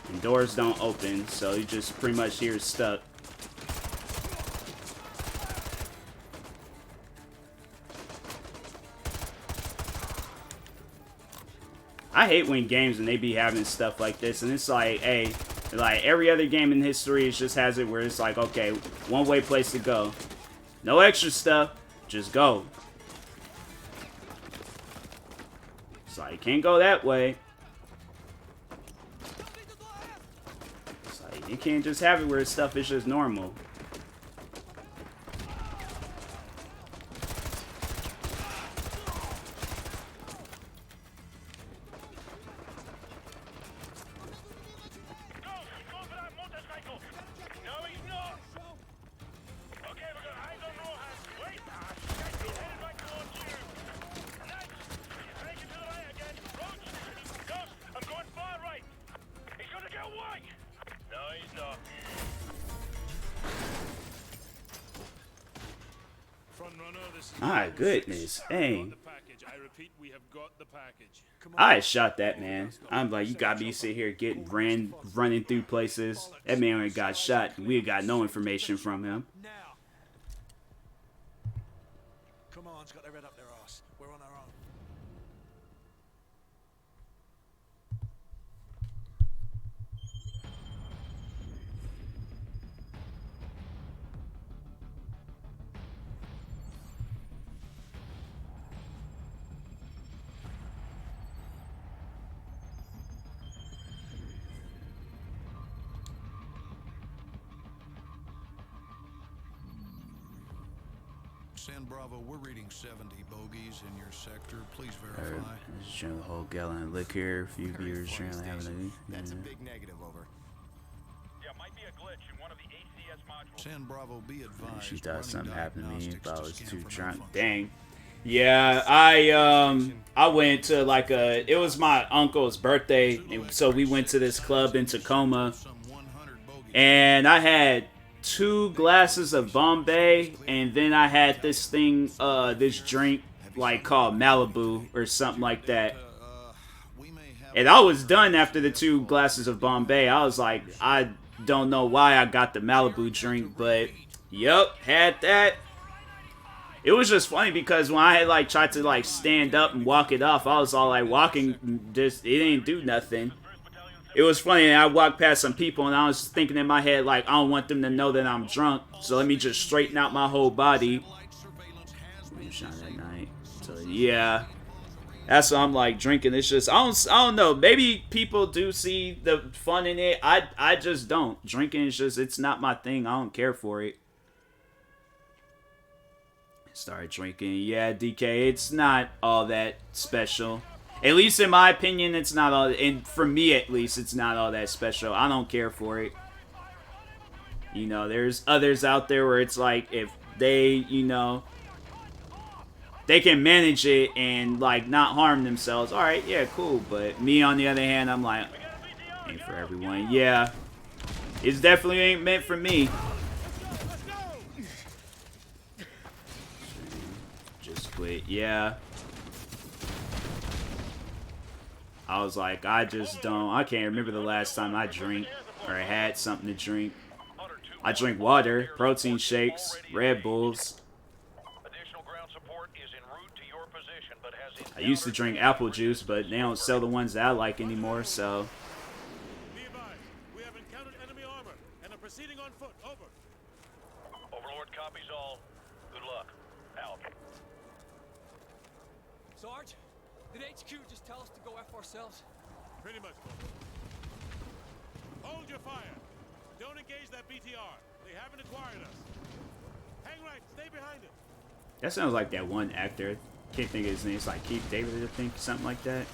And doors don't open, so you just pretty much here stuck. I hate when games and they be having stuff like this, and it's like, hey, like every other game in history, it just has it where it's like, okay, one way place to go. No extra stuff, just go. It's like, can't go that way. It's like, you can't just have it where stuff is just normal. My goodness, dang. I shot that man. I'm like, you got me sit here getting running through places. That man already got shot. We got no information from him. Command's got their head up their arse. We're on our own. San Bravo, we're reading 70 bogeys in your sector. Please verify. Just showing the whole gallon of liquor. A few viewers trying to have it. That's a big negative, over. Yeah, might be a glitch in one of the ACS modules. San Bravo, be advised. She thought something happened to me, but I was too drunk. malfunction. Dang. Yeah, I went to like it was my uncle's birthday, and so we went to this club in Tacoma, and I had 2 glasses of Bombay, and then I had this thing, this drink like called Malibu or something like that. And I was done after the 2 glasses of Bombay. I was like, I don't know why I got the Malibu drink, but yep, had that. It was just funny because when I had like tried to like stand up and walk it off, I was all like walking, just it didn't do nothing. It was funny, and I walked past some people, and I was thinking in my head, like, I don't want them to know that I'm drunk, so let me just straighten out my whole body. Shot that night. So, yeah. That's what I'm like drinking. It's just I don't know. Maybe people do see the fun in it. I just don't. Drinking is just it's not my thing. I don't care for it. Started drinking. Yeah, DK, it's not all that special. At least in my opinion, it's not all. And for me, at least, it's not all that special. I don't care for it. You know, there's others out there where it's like if they, you know, they can manage it and like not harm themselves. All right, yeah, cool. But me, on the other hand, I'm like, ain't for everyone. Yeah, it definitely ain't meant for me. Just quit. Yeah. I was like, I just don't. I can't remember the last time I drank or had something to drink. I drink water, protein shakes, Red Bulls. I used to drink apple juice, but they don't sell the ones that I like anymore, so. We have encountered enemy armor and are proceeding on foot. Over. Overlord copies all. Good luck. Out. Sarge, did HQ just tell us to go F ourselves? Pretty much. Hold your fire. Don't engage that BTR. They haven't acquired us. Hang right. Stay behind it. That sounds like that one actor. Can't think of his name. It's like Keith David, I think, something like that.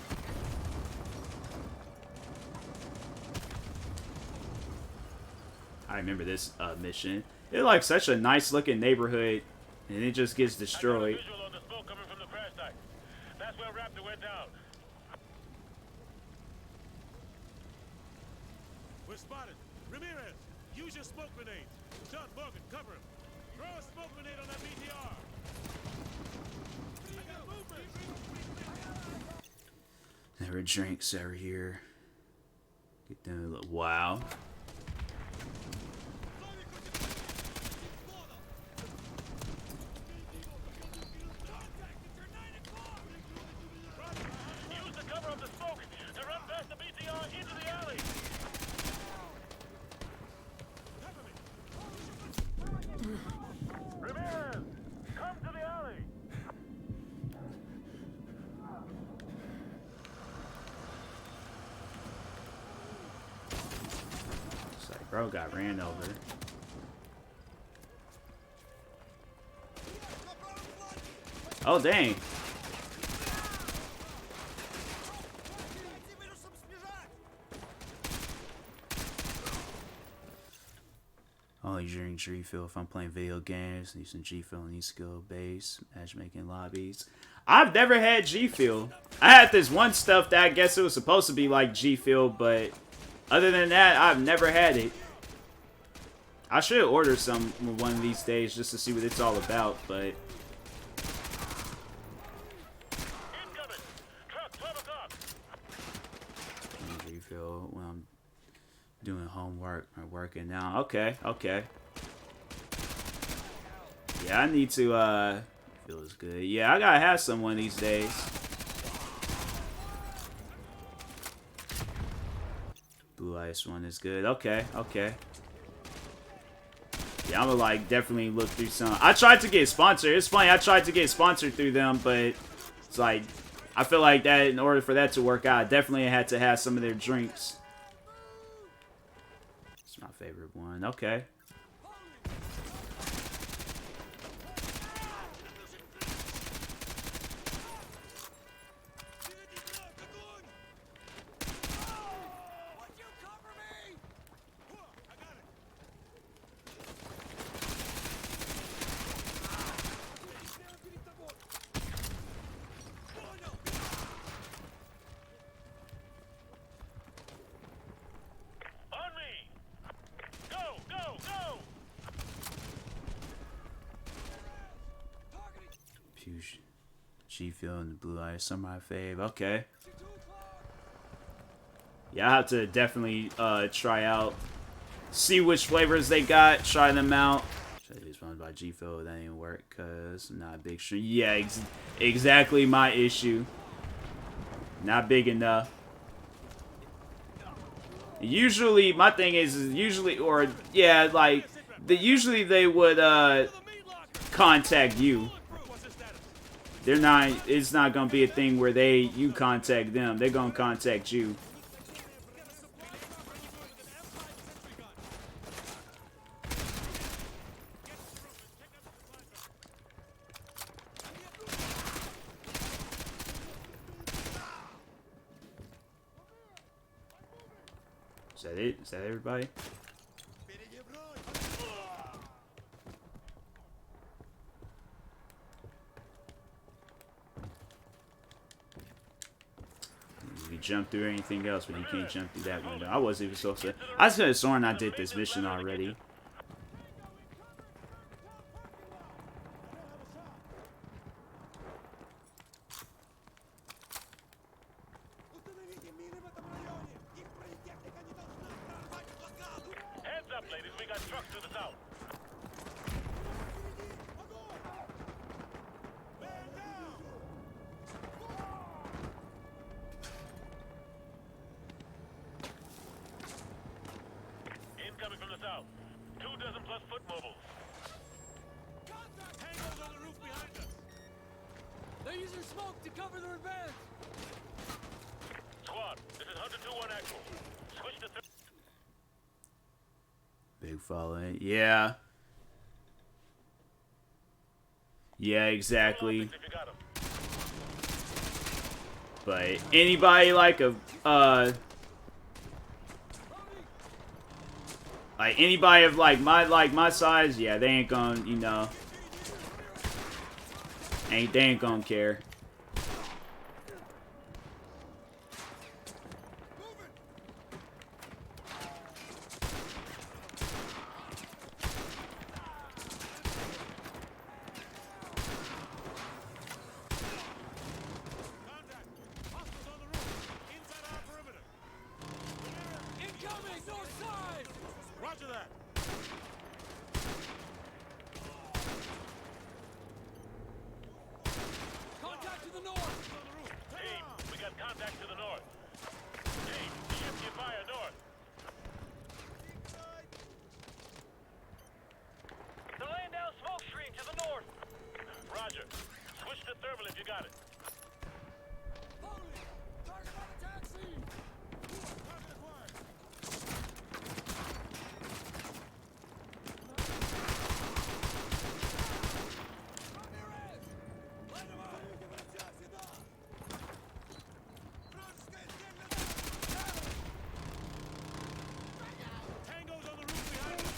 I remember this mission. It's like such a nice looking neighborhood, and it just gets destroyed. That's where Raptor went down. We're spotted. Ramirez, use your smoke grenades. John Morgan, cover him. Throw a smoke grenade on that BTR. I got movement. Never drinks over here. Get them a little. Wow. Use the cover of the smoke to run past the BTR into the alley. Ramirez, come to the alley. It's like, bro got ran over. Oh, dang. Only drink G Fuel if I'm playing video games. Need some G Fuel in these skill base matchmaking lobbies. I've never had G Fuel. I had this one stuff that I guess it was supposed to be like G Fuel, but other than that, I've never had it. I should order some one of these days just to see what it's all about, but. G Fuel when I'm doing homework or working now. Okay, okay. Yeah, I need to, feels good. Yeah, I gotta have some one of these days. Blue Ice one is good. Okay, okay. Yeah, I'm gonna, like, definitely look through some. I tried to get sponsored. It's funny, I tried to get sponsored through them, but it's like, I feel like that in order for that to work out, I definitely had to have some of their drinks. It's my favorite one. Okay. G Fuel and the Blue Ice, some of my fave. Okay. Yeah, I have to definitely try out, see which flavors they got, try them out. Should I do one by G Fuel? That didn't work because I'm not a big stream. Yeah, exactly my issue. Not big enough. Usually, my thing is usually, or yeah, like usually they would contact you. they're not. It's not gonna be a thing where you contact them. They're gonna contact you. Is that it? Is that everybody? You jump through anything else, but you can't jump through that window. I wasn't even supposed to. I could have sworn I did this mission already. Heads up, ladies. We got trucks to the south. Incoming from the south. 2 dozen plus foot mobiles. Tango's on the roof behind us. They're using smoke to cover their advance. Squad, this is Hunter 2-1 actual. Switch to Big following. Yeah. Yeah, exactly. But anybody like anybody of my size, yeah, they ain't gonna, you know, they ain't gonna care. Incoming, north side. Roger that. Contact to the north. Team, we got contact to the north. Team, shift your fire north. They're laying down smoke screen to the north. Roger. Switch to thermal if you got it. Target on the taxi. Tango's on the roof behind us.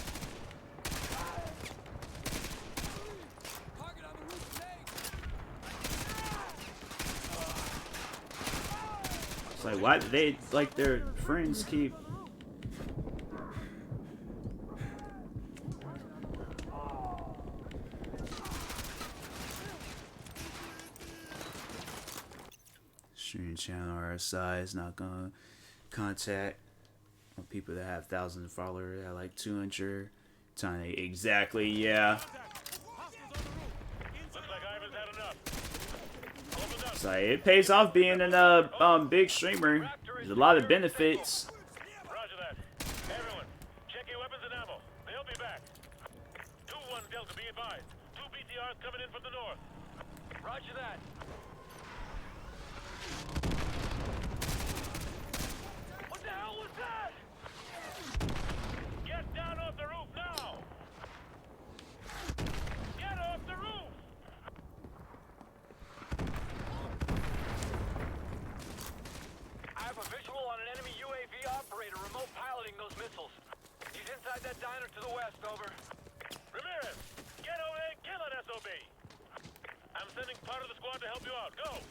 Target on the roof tank. It's like, why do they, like, their friends keep... Stream channel our size, not gonna contact people that have thousands of followers at like 200. Tiny, exactly, yeah. Looks like Ivan's had enough. Open up. It's like, it pays off being a big streamer. There's a lot of benefits. Roger that. Everyone, check your weapons and ammo. They'll be back. 2-1 Delta, be advised. 2 BTRs coming in from the north. Roger that. What the hell was that? Get down off the roof now! Get off the roof! I have a visual on an enemy UAV operator remote piloting those missiles. He's inside that diner to the west, over. Ramirez, get over there and kill that SOB! I'm sending part of the squad to help you out. Go!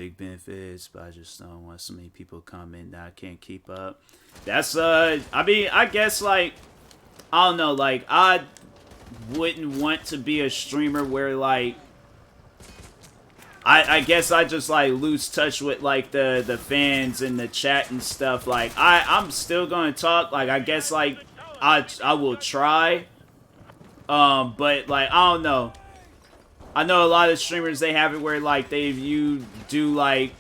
big benefits, but I just don't want so many people coming that I can't keep up. That's I mean, I guess like I don't know, like I wouldn't want to be a streamer where like I guess I just like lose touch with like the fans and the chat and stuff. Like I'm still gonna talk. Like I guess like I will try. But like I don't know. I know a lot of streamers, they have it where like you do like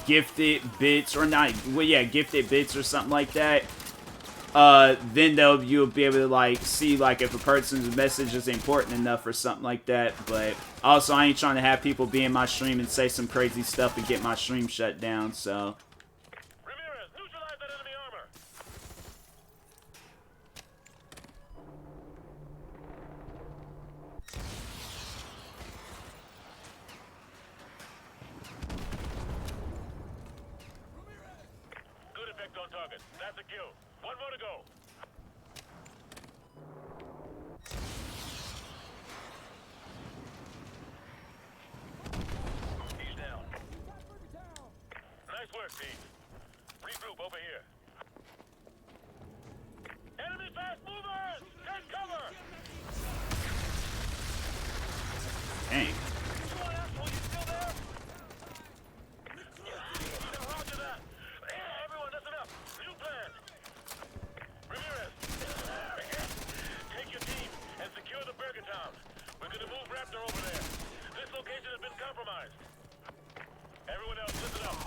gifted bits or not, well yeah, gifted bits or something like that. Then you'll be able to like see like if a person's message is important enough or something like that. But also I ain't trying to have people be in my stream and say some crazy stuff and get my stream shut down, so. Ramirez, neutralize that enemy armor. Good effect on target. That's a kill. One more to go. He's down. Nice work, team. Regroup over here. Enemy fast movers! Take cover! Dang. Come on, asshole, you still there? Roger that. Everyone, listen up. New plan. Ramirez, take your team and secure the Burger Town. We're gonna move Raptor over there. This location has been compromised. Everyone else, listen up.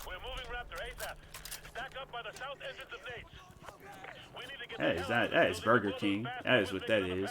We're moving Raptor ASAP. Stack up by the south entrance of Nate's. We need to get That is Burger King. That is what that is.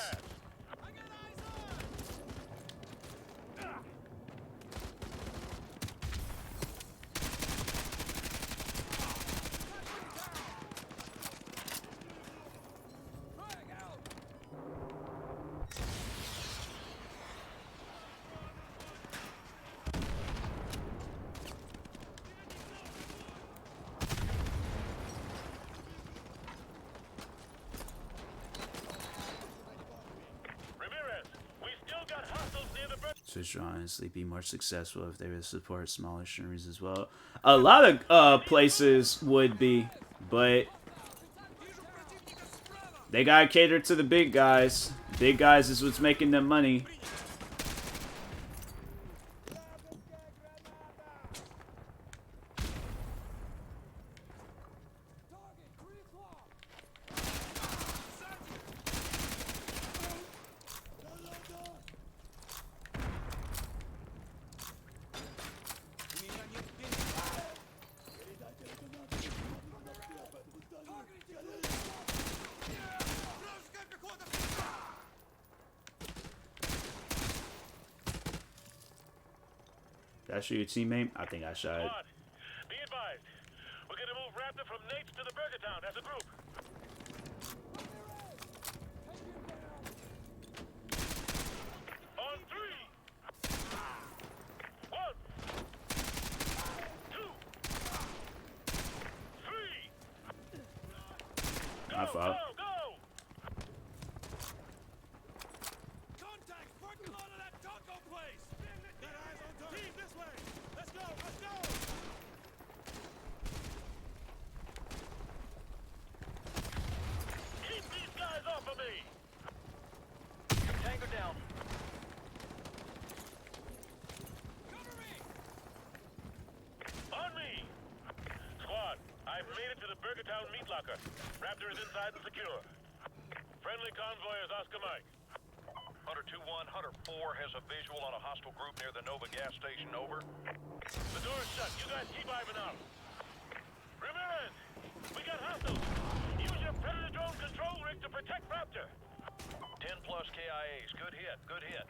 Twitch should honestly be more successful if they would support smaller streamers as well. A lot of places would be, but they gotta cater to the big guys. Big guys is what's making them money. Did I shoot your teammate? I think I shot it. Be advised. We're gonna move Raptor from Nate's to the Burger Town as a group. On 3. 1, 2, 3. My fault. Go! Contact! Parking lot of that taco place! Get eyes on target! Team, this way! Let's go! Let's go! Keep these guys off of me! Tango down. Cover me! On me! Squad, I've made it to the Burger Town meat locker. Raptor is inside and secure. Friendly convoy is Oscar Mike. Hunter 2-1, Hunter 4 has a visual on a hostile group near the Nova gas station, over. The door is shut. You guys keep Ivan out. Ramirez! We got hostiles! Use your Predator drone control rig to protect Raptor! 10 plus KIAs. Good hit, good hit.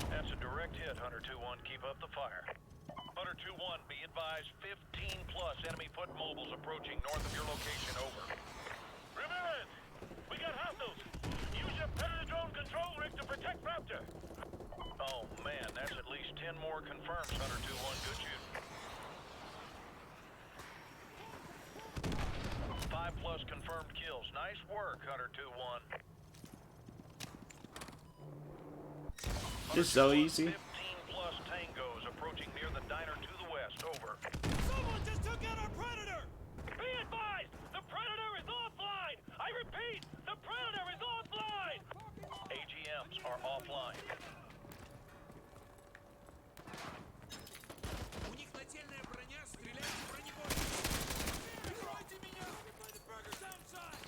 That's a direct hit, Hunter 2-1. Keep up the fire. Hunter 2-1, be advised, 15 plus enemy foot mobiles approaching north of your location, over. Ramirez! We got hostiles! Use your Predator drone control rig to protect Raptor! Oh man, that's at least 10 more confirms, Hunter 2-1. Good shoot. 5+ confirmed kills. Nice work, Hunter 2-1. It's so easy. 15+ tangos approaching near the diner to the west. Over. Someone just took out our predator! Be advised, the predator is offline. I repeat, the predator is offline. AGMs are offline. У них нательная броня, стреляйте в бронебойные! Прикройте меня! By the burgers outside!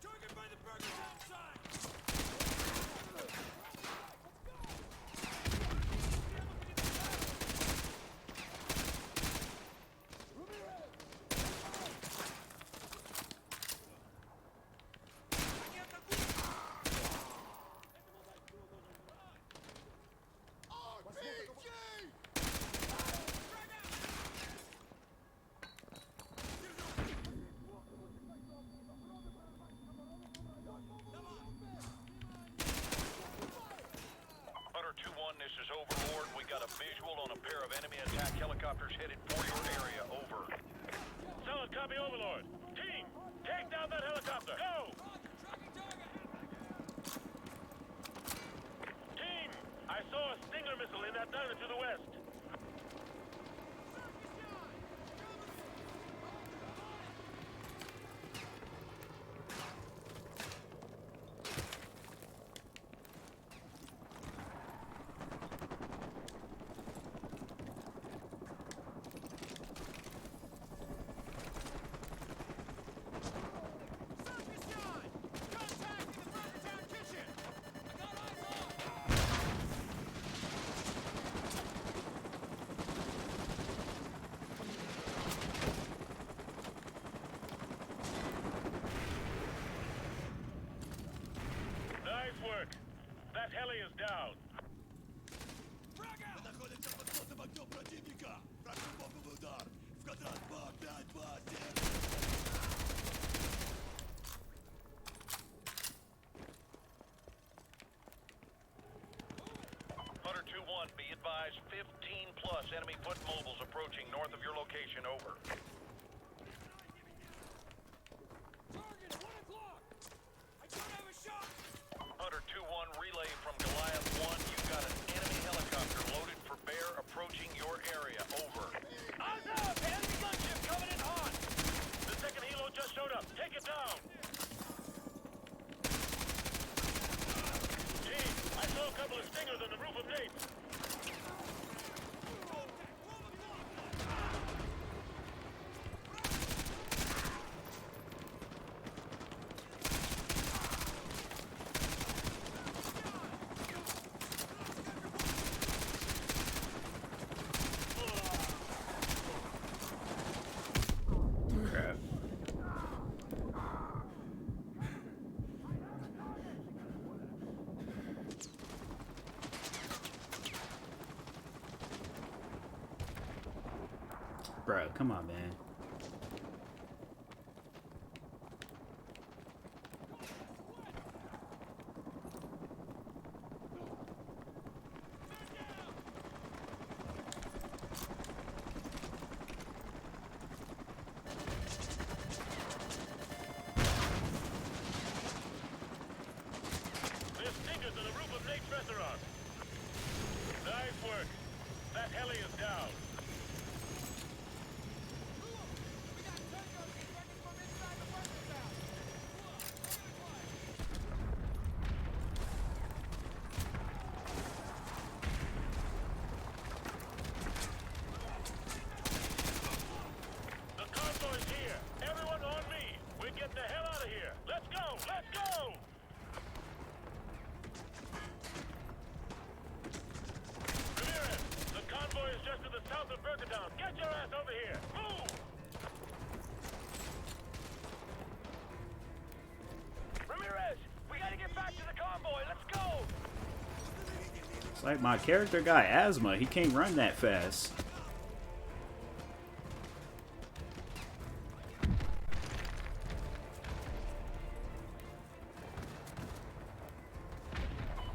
Target by the burgers outside! Hunter 2-1, this is Overlord. We got a visual on a pair of enemy attack helicopters headed for your area. Over. Solid copy, Overlord. Team, take down that helicopter. Go! Team, I saw a Stinger missile in that diner to the west. Nice work. That heli is down. Находится под носом огнем противника! Прошу бомбовый удар! В квадрат по 5-2-7! Hunter 2-1, be advised, 15+ enemy foot mobiles approaching north of your location. Over. Target, 1 o'clock! I don't have a shot! Hunter 2-1, relay from Goliath 1. You've got an enemy helicopter loaded for bear approaching your area. Over. Eyes up! Enemy gunship coming in hot! The second helo just showed up. Take it down! Team, I saw a couple of Stingers on the roof of Nate. Crap. Bro, come on, man. There's Stingers on the roof of Nate's restaurant. Nice work. That heli is down. The convoy's here. Everyone on me. We're getting the hell out of here. Let's go. Let's go. Ramirez, the convoy is just to the south of Bergetown. Get your ass over here. Move. Ramirez, we gotta get back to the convoy. Let's go. It's like my character got asthma. He can't run that fast.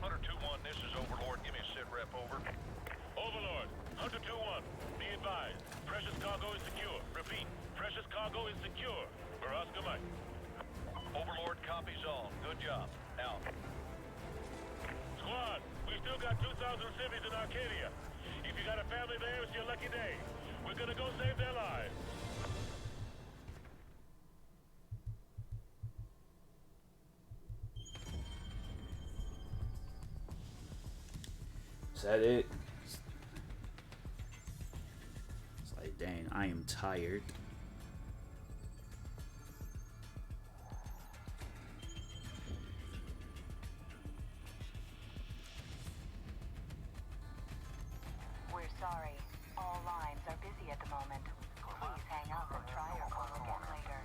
Hunter 2-1, this is Overlord. Give me a sit Copies all. Good job. Out. Squad, we still got 2,000 civvies in Arcadia. If you got a family there, it's your lucky day. We're gonna go save their lives. Is that it? It's like, dang, I am tired. We're sorry. All lines are busy at the moment. Please hang up and try your call again later.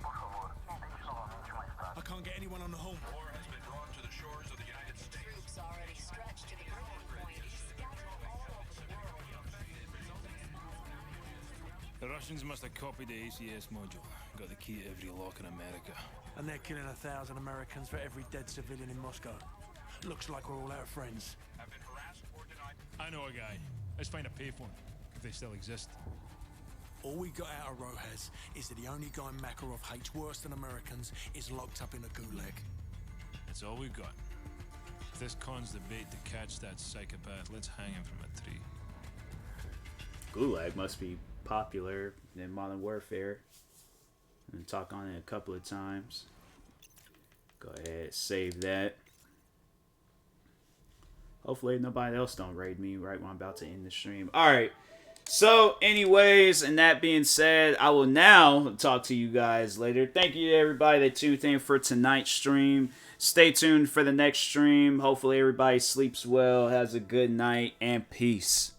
I can't get anyone on the home. War has been brought to the shores of the United States. Troops already stretched to the breaking point. Scattered all over the world. The Russians must have copied the ACS module. Got the key to every lock in America. And they're killing 1,000 Americans for every dead civilian in Moscow. Looks like we're all out of friends. Have been harassed or denied. I know a guy. Let's find a payphone, if they still exist. All we got out of Rojas is that the only guy Makarov hates worse than Americans is locked up in a gulag. That's all we've got. If this con's the bait to catch that psychopath, let's hang him from a tree. Gulag must be popular in Modern Warfare. And talk on it a couple of times. Go ahead, save that. Hopefully nobody else don't raid me right when I'm about to end the stream. Alright. So, anyways, and that being said, I will now talk to you guys later. Thank you to everybody that tuned in for tonight's stream. Stay tuned for the next stream. Hopefully everybody sleeps well, has a good night, and peace.